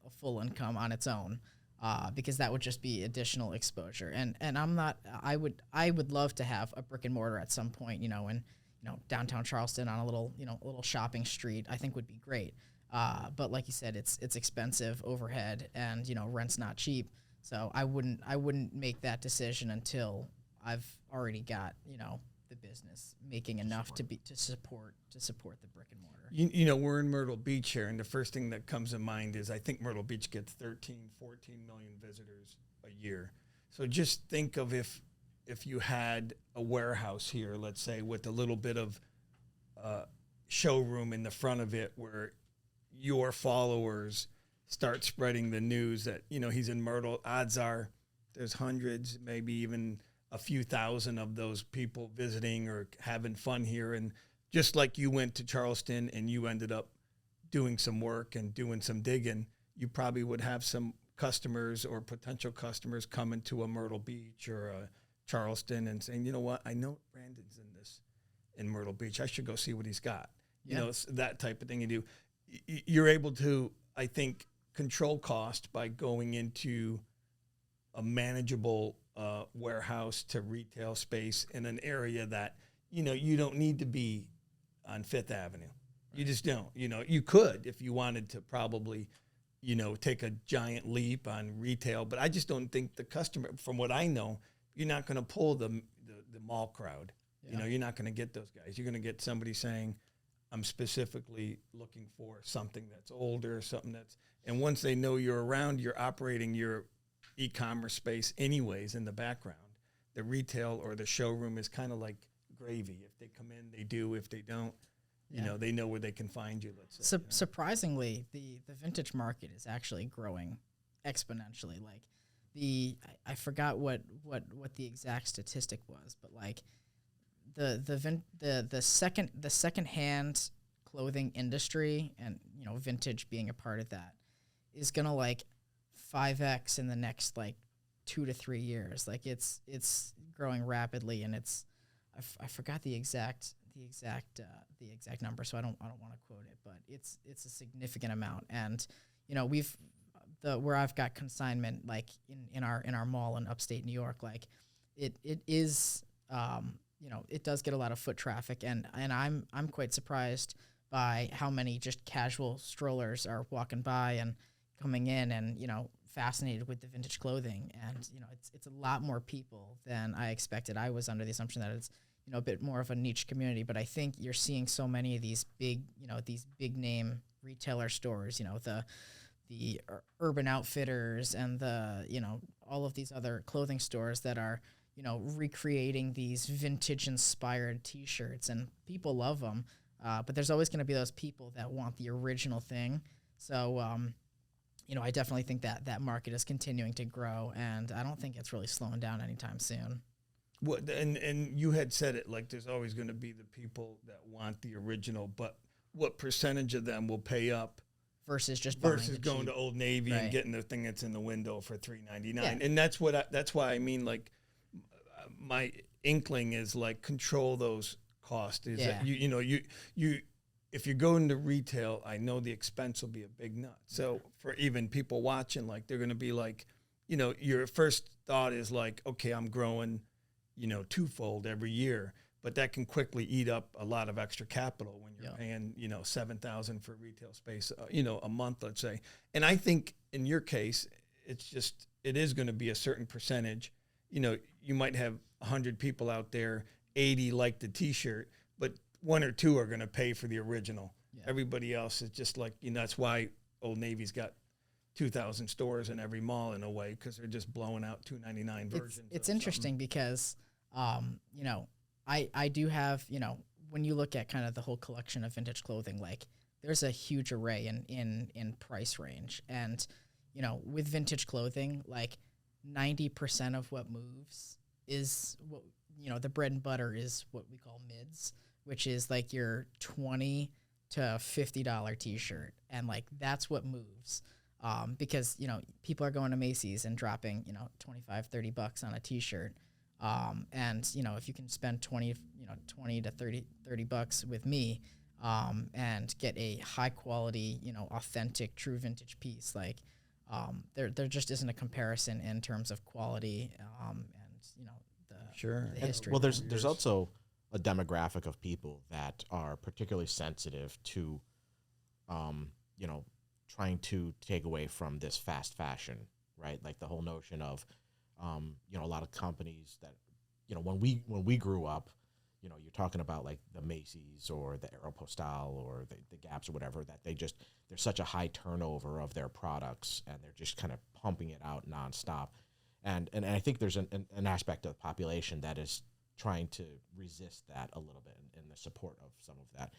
a full income on its own. Because that would just be additional exposure. And I would love to have a brick and mortar at some point, in downtown Charleston on a little shopping street, I think would be great. But like you said, it's expensive overhead and, rent's not cheap. So I wouldn't make that decision until I've already got, the business making enough to support the brick and mortar. We're in Myrtle Beach here, and the first thing that comes to mind is I think Myrtle Beach gets 13, 14 million visitors a year. So just think of if you had a warehouse here, let's say, with a little bit of showroom in the front of it where your followers start spreading the news that, he's in Myrtle, odds are there's hundreds, maybe even a few thousand of those people visiting or having fun here. And just like you went to Charleston and you ended up doing some work and doing some digging, you probably would have some customers or potential customers coming to a Myrtle Beach or a Charleston and saying, you know what, I know Brandon's in Myrtle Beach. I should go see what he's got. Yeah. It's that type of thing you do. You're able to, I think, control cost by going into a manageable warehouse to retail space in an area that, you don't need to be on Fifth Avenue. Right. You just don't. You could if you wanted to probably, take a giant leap on retail, but I just don't think the customer, from what I know, you're not going to pull the mall crowd. Yeah. You're not going to get those guys. You're going to get somebody saying, I'm specifically looking for something that's older, something that's, and once they know you're around, you're operating your e-commerce space anyways in the background. The retail or the showroom is kind of like gravy. If they come in, they do. If they don't, they know where they can find you, let's say. Surprisingly, the vintage market is actually growing exponentially. Like I forgot what the exact statistic was, but like the secondhand clothing industry and vintage being a part of that is gonna like 5x in the next like 2 to 3 years. Like it's growing rapidly, and I forgot the exact number, so I don't want to quote it, but it's a significant amount. And where I've got consignment, like in our mall in upstate New York, like it is it does get a lot of foot traffic, and I'm quite surprised by how many just casual strollers are walking by and coming in and fascinated with the vintage clothing. And it's a lot more people than I expected. I was under the assumption that it's a bit more of a niche community, but I think you're seeing so many of these big name retailer stores, the Urban Outfitters and the all of these other clothing stores that are recreating these vintage inspired T-shirts, and people love them. But there's always going to be those people that want the original thing. So, I definitely think that market is continuing to grow, and I don't think it's really slowing down anytime soon. What and you had said it, like there's always going to be the people that want the original, but what percentage of them will pay up versus going to Old Navy and getting the thing that's in the window for $3.99? Yeah. And that's why I mean, like, my inkling is like control those costs. Is that you if you're going to retail, I know the expense will be a big nut. So for even people watching, like they're going to be like, your first thought is like, okay, I'm growing, twofold every year, but that can quickly eat up a lot of extra capital when you're paying, $7,000 for retail space, a month, let's say. And I think in your case, it is going to be a certain percentage. You might have 100 people out there, 80 like the T-shirt, but 1 or 2 are going to pay for the original. Yeah. Everybody else is just like, that's why Old Navy's got 2,000 stores in every mall in a way, because they're just blowing out $2.99 versions. It's interesting because, I do have, when you look at kind of the whole collection of vintage clothing, like there's a huge array in price range. And, with vintage clothing, like 90% of what moves is what, the bread and butter is what we call mids, which is like your $20 to $50 T-shirt. And like, that's what moves. Because, people are going to Macy's and dropping, $25-$30 on a T-shirt. And, if you can spend 20 to $30 with me, and get a high quality, authentic, true vintage piece, like, there just isn't a comparison in terms of quality, and, the history. Well, there's also a demographic of people that are particularly sensitive to, trying to take away from this fast fashion, right? Like the whole notion of, a lot of companies that, when we grew up, you're talking about like the Macy's or the Aeropostale or the Gaps or whatever, that there's such a high turnover of their products, and they're just kind of pumping it out nonstop. And I think there's an aspect of the population that is trying to resist that a little bit in the support of some of that.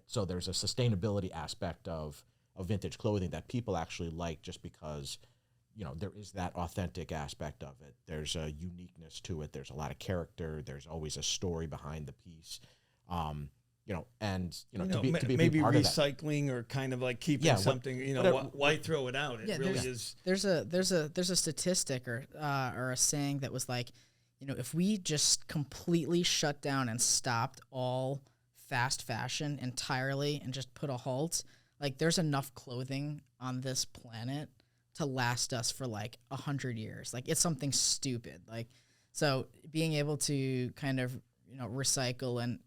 So there's a sustainability aspect of vintage clothing that people actually like, just because, there is that authentic aspect of it. There's a uniqueness to it. There's a lot of character. There's always a story behind the piece. To be maybe part recycling or kind of like keeping something, why throw it out? It really is. There's a statistic or a saying that was like, if we just completely shut down and stopped all fast fashion entirely and just put a halt, like there's enough clothing on this planet to last us for like 100 years. Like it's something stupid. Like, so being able to kind of, recycle and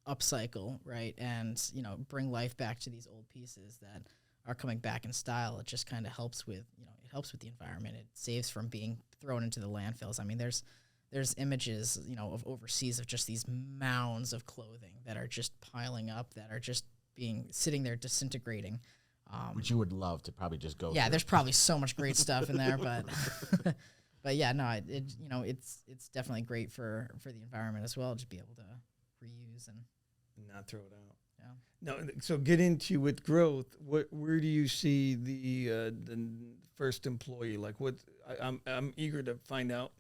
upcycle, right, and bring life back to these old pieces that are coming back in style, it just kind of helps with the environment. It saves from being thrown into the landfills. I mean, there's images of overseas of just these mounds of clothing that are just piling up, that are just sitting there disintegrating. Which you would love to probably just go. Yeah, through. there's probably so much great stuff in there, but but yeah, no, it's definitely great for the environment as well, just be able to reuse and not throw it out. Yeah. No, so get into with growth. Where do you see the first employee? Like, I'm eager to find out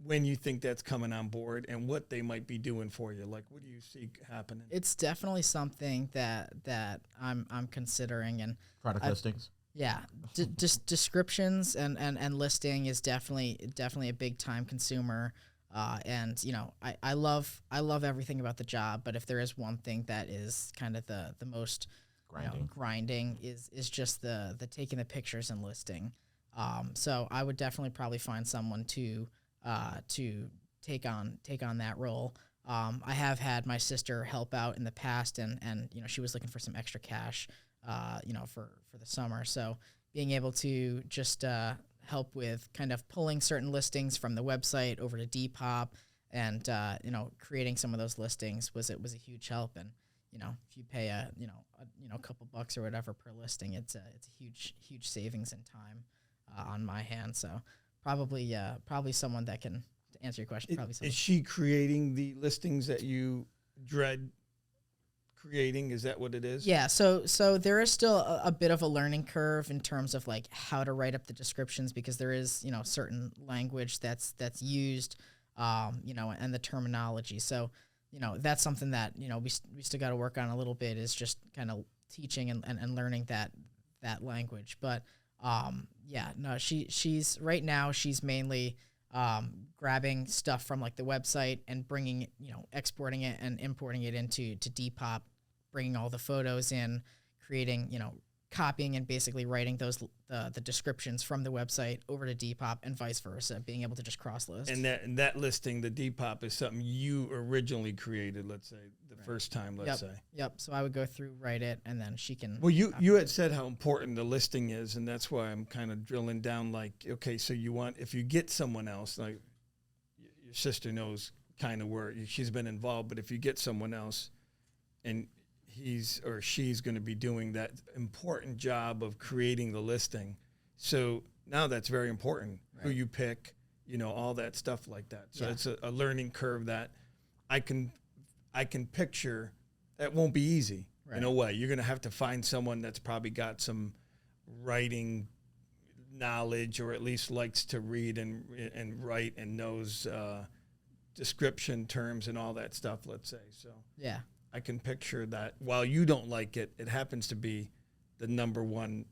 when you think that's coming on board and what they might be doing for you. Like, what do you see happening? It's definitely something that I'm considering, and product listings. Yeah, just descriptions and listing is definitely a big time consumer. And I love everything about the job, but if there is one thing that is kind of the most grinding is just the taking the pictures and listing. So I would definitely probably find someone to take on that role. I have had my sister help out in the past, and she was looking for some extra cash, for the summer. So being able to just help with kind of pulling certain listings from the website over to Depop, and creating some of those listings was a huge help. And if you pay a couple bucks or whatever per listing, it's a huge savings in time on my hand. So probably someone that can to answer your question, probably so. Is she creating the listings that you dread creating? Is that what it is? Yeah, so there is still a bit of a learning curve in terms of like how to write up the descriptions, because there is, you know, certain language that's used, you know, and the terminology. So, you know, that's something that, you know, we still got to work on a little bit, is just kind of teaching and learning that language. But yeah, no, she's right now she's mainly grabbing stuff from like the website and bringing it, you know, exporting it and importing it into Depop, bringing all the photos in, creating, you know, copying and basically writing those the descriptions from the website over to Depop and vice versa, being able to just cross list. And that listing, the Depop, is something you originally created, let's say, the first time, let's say. Yep. So I would go through, write it, and then she can. Well, you had said how important the listing is, and that's why I'm kind of drilling down, like, okay, so you want, if you get someone else, like your sister knows kind of where she's been involved, but if you get someone else and he's or she's going to be doing that important job of creating the listing. So now that's very important, who you pick, you know, all that stuff like that. So it's a learning curve that I can picture. That won't be easy in a way. You're going to have to find someone that's probably got some writing knowledge, or at least likes to read and write and knows description terms and all that stuff, let's say. So Yeah. I can picture that while you don't like it, it happens to be the number one,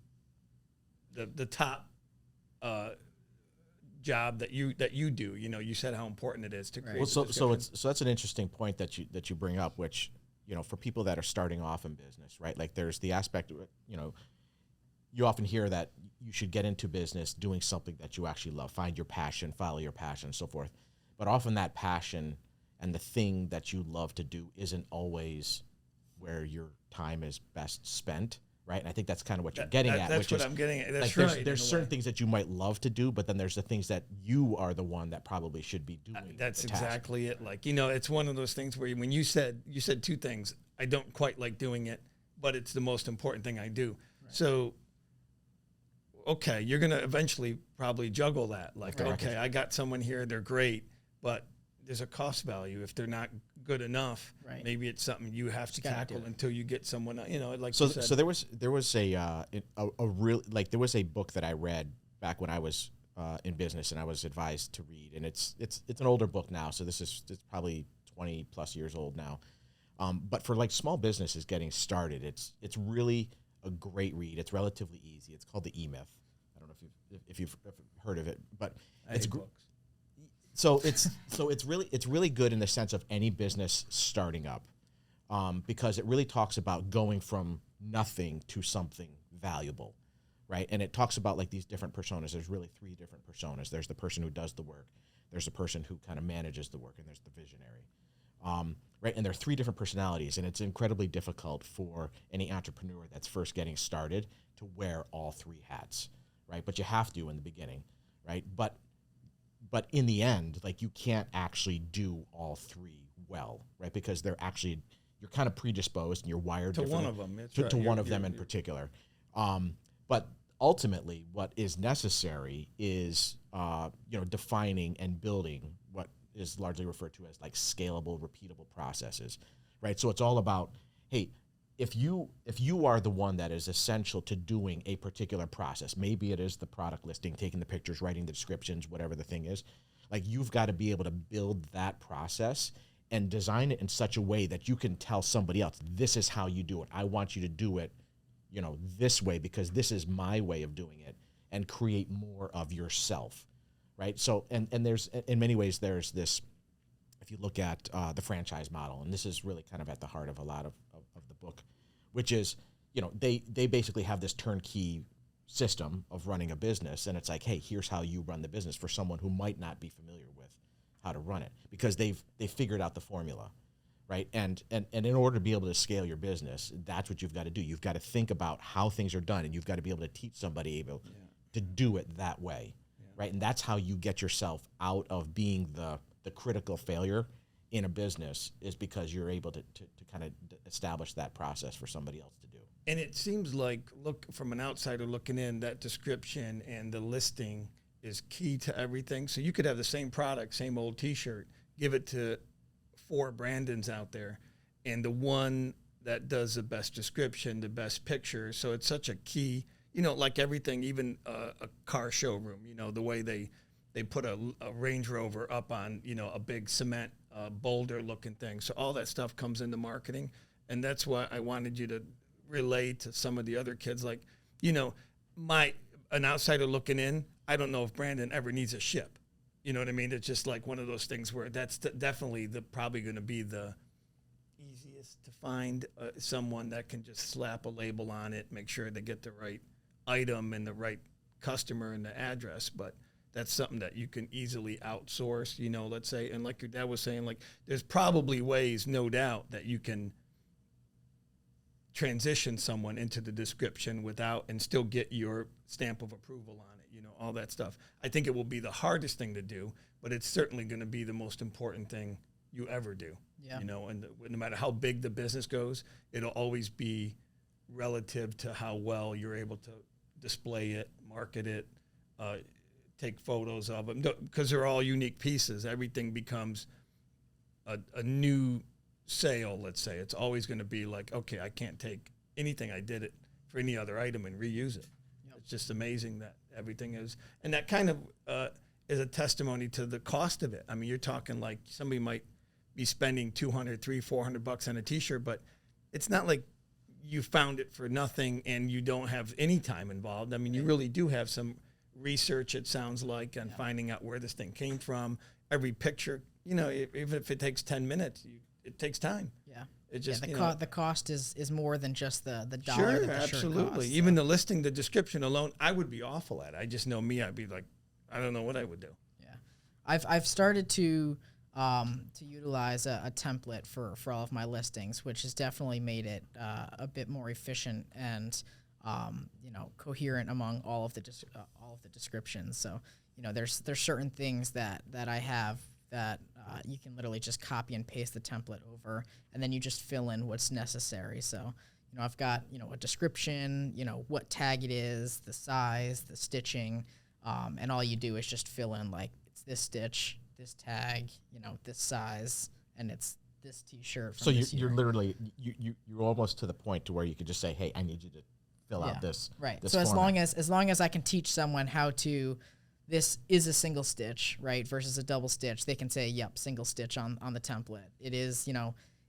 the top job that you do. You know, you said how important it is to create. Well, so that's an interesting point that you bring up, which, you know, for people that are starting off in business, right? Like there's the aspect, you know, you often hear that you should get into business doing something that you actually love, find your passion, follow your passion, and so forth. But often that passion and the thing that you love to do isn't always where your time is best spent, right? And I think that's kind of what you're getting at. That's what I'm getting at. That's like right. There's certain things that you might love to do, but then there's the things that you are the one that probably should be doing. That's exactly it. Like, you know, it's one of those things where when you said two things, I don't quite like doing it, but it's the most important thing I do. Right. So, okay, you're going to eventually probably juggle that. Like, okay, I got someone here, they're great, but there's a cost value. If they're not good enough, maybe it's something you have to tackle until you get someone, you know, like you said. So there was a real, like, there was a book that I read back when I was in business and I was advised to read, and it's an older book now, so it's probably 20 plus years old now. But for like small businesses getting started, it's really a great read. It's relatively easy. It's called The E-Myth. I don't know if you've heard of it, but it's books. So it's really good in the sense of any business starting up, because it really talks about going from nothing to something valuable, right? And it talks about like these different personas. There's really 3 different personas. There's the person who does the work, there's the person who kind of manages the work, and there's the visionary, right? And there are 3 different personalities, and it's incredibly difficult for any entrepreneur that's first getting started to wear all 3 hats, right? But you have to in the beginning, right? But in the end, like, you can't actually do all 3 well, right? Because you're kind of predisposed and you're wired to one of them. To one of them in particular. But ultimately, what is necessary is defining and building what is largely referred to as like scalable, repeatable processes, right? So it's all about, hey, if you are the one that is essential to doing a particular process, maybe it is the product listing, taking the pictures, writing the descriptions, whatever the thing is, like, you've got to be able to build that process and design it in such a way that you can tell somebody else, this is how you do it. I want you to do it, you know, this way, because this is my way of doing it, and create more of yourself, right? So, and there's, in many ways, there's this, if you look at the franchise model, and this is really kind of at the heart of a lot of the book, which is, you know, they basically have this turnkey system of running a business, and it's like, hey, here's how you run the business for someone who might not be familiar with how to run it, because they've figured out the formula, right? And in order to be able to scale your business, that's what you've got to do. You've got to think about how things are done, and you've got to be able to teach somebody to do it that way, right? And that's how you get yourself out of being the critical failure in a business, is because you're able to kind of establish that process for somebody else to do. And it seems like, look, from an outsider looking in, that description and the listing is key to everything. So you could have the same product, same old T-shirt, give it to 4 Brandons out there, and the one that does the best description, the best picture. So it's such a key, like everything, even a car showroom, the way they put a Range Rover up on, a big cement boulder looking thing. So all that stuff comes into marketing. And that's why I wanted you to relate to some of the other kids. Like, an outsider looking in, I don't know if Brandon ever needs a ship. You know what I mean? It's just like one of those things where that's definitely probably going to be the easiest to find, someone that can just slap a label on it, make sure they get the right item and the right customer and the address. But that's something that you can easily outsource, let's say. And like your dad was saying, like, there's probably ways, no doubt, that you can transition someone into the description without and still get your stamp of approval on it, all that stuff. I think it will be the hardest thing to do, but it's certainly going to be the most important thing you ever do. Yeah. And no matter how big the business goes, it'll always be relative to how well you're able to display it, market it, take photos of them, because they're all unique pieces. Everything becomes a new sale, let's say. It's always going to be like, okay, I can't take anything I did it for any other item and reuse it. Yep. It's just amazing that everything is, and that kind of is a testimony to the cost of it. I mean, you're talking like somebody might be spending $200, $300, $400 on a T-shirt, but it's not like you found it for nothing and you don't have any time involved. I mean, you really do have some research, it sounds like, on finding out where this thing came from. Every picture, even if it takes 10 minutes, it takes time. Yeah. It just, the cost is more than just the dollar. Sure, that the absolutely. shirt costs, Even the listing, the description alone, I would be awful at. I just know me. I'd be like, I don't know what I would do. Yeah, I've started to utilize a template for all of my listings, which has definitely made it a bit more efficient and coherent among all of the descriptions. So there's certain things that I have that you can literally just copy and paste the template over, and then you just fill in what's necessary. So, I've got, a description, what tag it is, the size, the stitching, and all you do is just fill in, like, it's this stitch, this tag, this size, and it's this T-shirt. So you're literally, you're almost to the point to where you could just say, hey, I need you to fill out this. Right. This so format. as long as I can teach someone how to, this is a single stitch, right, versus a double stitch, they can say, yep, single stitch on the template. It is,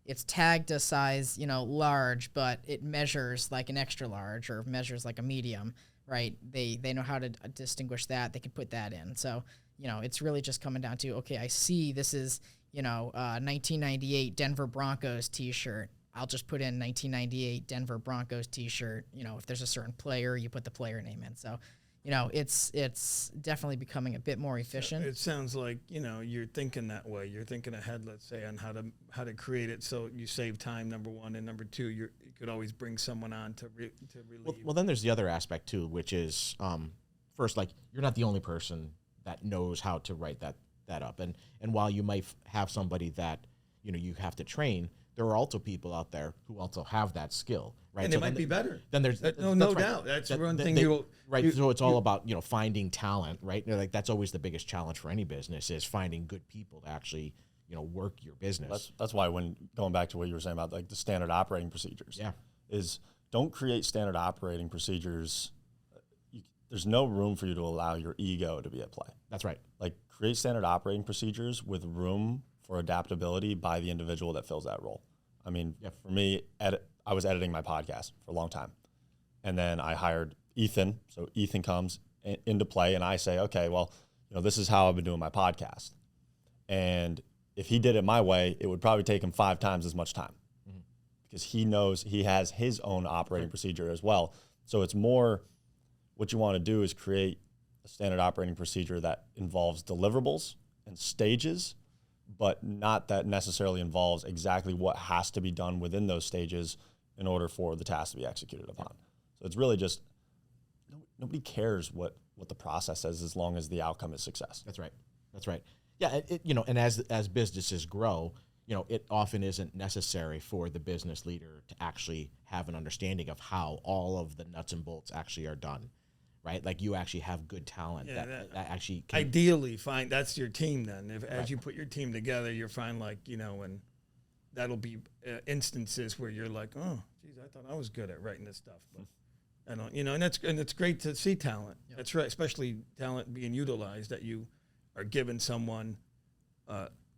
it's tagged a size, large, but it measures like an extra large or measures like a medium, right? They know how to distinguish that. They can put that in. So, it's really just coming down to, okay, I see this is, 1998 Denver Broncos T-shirt. I'll just put in 1998 Denver Broncos T-shirt. If there's a certain player, you put the player name in. So, it's definitely becoming a bit more efficient. It sounds like, you're thinking that way. You're thinking ahead, let's say, on how to create it so you save time, number one, and number two, you could always bring someone on to relieve. Well, then there's the other aspect too, which is first, like, you're not the only person that knows how to write that up, and while you might have somebody that you have to train, there are also people out there who also have that skill, right? And they might be better. Then there's no doubt. That's one thing so it's all about finding talent, right? Like, that's always the biggest challenge for any business, is finding good people to actually work your business. That's why, when going back to what you were saying about, like, the standard operating procedures, is don't create standard operating procedures. There's no room for you to allow your ego to be at play. That's right. Like, create standard operating procedures with room for adaptability by the individual that fills that role. I mean, for me, I was editing my podcast for a long time. And then I hired Ethan. So Ethan comes into play, and I say, okay, well, this is how I've been doing my podcast. And if he did it my way, it would probably take him 5 times as much time, because he knows he has his own operating procedure as well. So it's more, what you want to do is create a standard operating procedure that involves deliverables and stages, but not that necessarily involves exactly what has to be done within those stages in order for the task to be executed upon. So it's really just, nobody cares what the process is, as long as the outcome is success. That's right. That's right. Yeah, and as businesses grow, it often isn't necessary for the business leader to actually have an understanding of how all of the nuts and bolts actually are done, right? Like you actually have good talent Yeah, that actually can, ideally find that's your team then. If as you put your team together, you're fine. Like and that'll be instances where you're like, oh, geez, I thought I was good at writing this stuff, but I don't. And it's great to see talent. Yep. That's right, especially talent being utilized that you are giving someone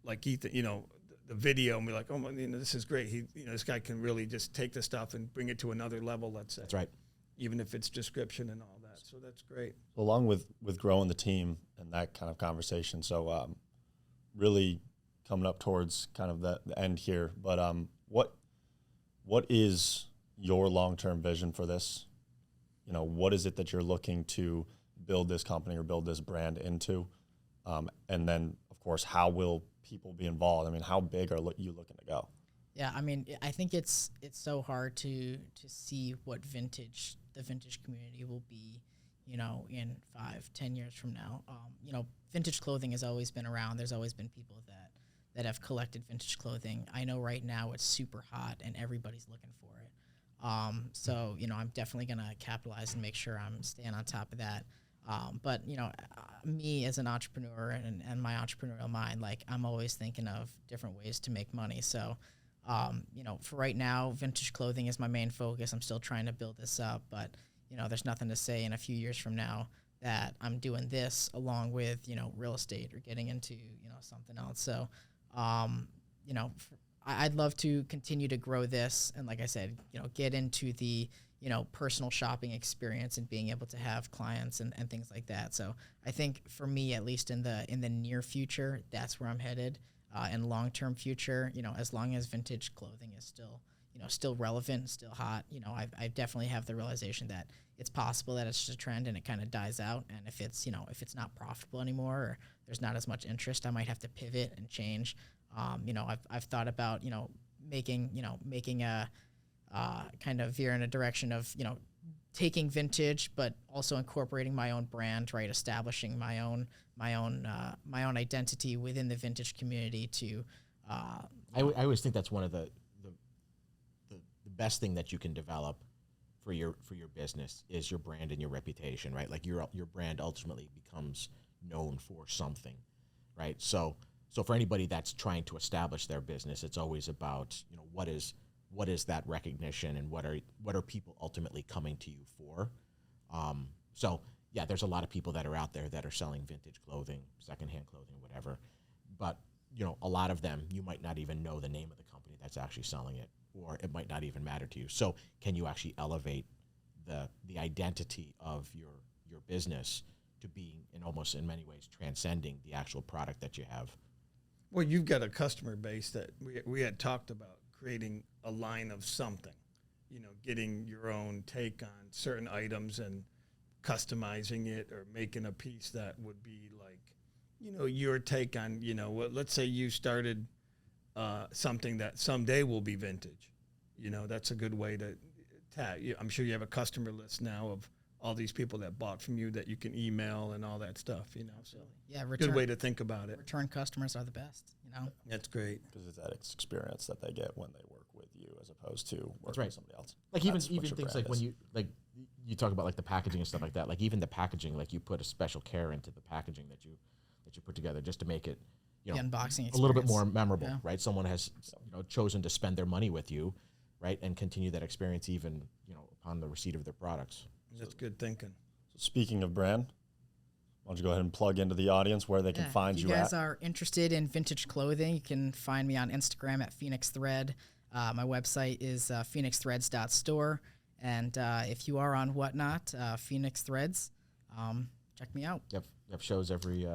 like Ethan. The video and be like, oh, this is great. This guy can really just take the stuff and bring it to another level. Let's say that's right. Even if it's description and all that. So that's great. Along with growing the team and that kind of conversation. So really coming up towards kind of the end here. But what is your long-term vision for this? What is it that you're looking to build this company or build this brand into? And then, of course, how will people be involved? I mean, how big are you looking to go? Yeah, I mean, I think it's so hard to see what the vintage community will be, in 5-10 years from now. Vintage clothing has always been around. There's always been people that have collected vintage clothing. I know right now it's super hot and everybody's looking for it. So I'm definitely gonna capitalize and make sure I'm staying on top of that. But me as an entrepreneur and my entrepreneurial mind, like I'm always thinking of different ways to make money. So, for right now, vintage clothing is my main focus. I'm still trying to build this up, but there's nothing to say in a few years from now that I'm doing this along with real estate or getting into something else. So, I'd love to continue to grow this, and like I said, get into the personal shopping experience and being able to have clients and things like that. So I think for me, at least in the near future, that's where I'm headed. In long-term future, as long as vintage clothing is still relevant, still hot, I definitely have the realization that it's possible that it's just a trend and it kind of dies out. And if it's not profitable anymore or there's not as much interest, I might have to pivot and change. I've thought about making a kind of veer in a direction of taking vintage, but also incorporating my own brand, right? Establishing my own identity within the vintage community. To I always think that's one of the best thing that you can develop for your business is your brand and your reputation, right? Like your brand ultimately becomes known for something, right? So for anybody that's trying to establish their business, it's always about what is that recognition and what are people ultimately coming to you for? So yeah, there's a lot of people that are out there that are selling vintage clothing, secondhand clothing, whatever. But a lot of them, you might not even know the name of the company that's actually selling it, or it might not even matter to you. So can you actually elevate the identity of your business to being in many ways transcending the actual product that you have? Well, you've got a customer base that we had talked about creating a line of something, getting your own take on certain items and customizing it or making a piece that would be like, your take on, let's say you started something that someday will be vintage. That's a good way to I'm sure you have a customer list now of all these people that bought from you that you can email and all that stuff, so yeah, good way to think about it. Return customers are the best, That's great. Because it's that experience that they get when they work with you as opposed to working right. with somebody else. Like even things like when is. you talk about like the packaging and stuff like that, like even the packaging, like you put a special care into the packaging that you put together just to make it, the unboxing a little bit experience. more memorable, Yeah. right? Someone has chosen to spend their money with you, right, and continue that experience even upon the receipt of their products. That's good thinking. So speaking of brand, why don't you go ahead and plug into the audience where they can find if you you guys at? are interested in vintage clothing, you can find me on Instagram at Phoenix Thread. My website is phoenixthreads.store. And if you are on Whatnot, Phoenix Threads, check me out. You have shows every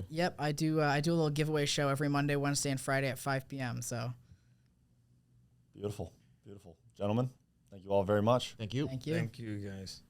Yep, I do a little giveaway show every Monday, Wednesday, and Friday at 5 p.m. So Beautiful. Gentlemen, thank you all very much. Thank you. thank you. Thank you, guys.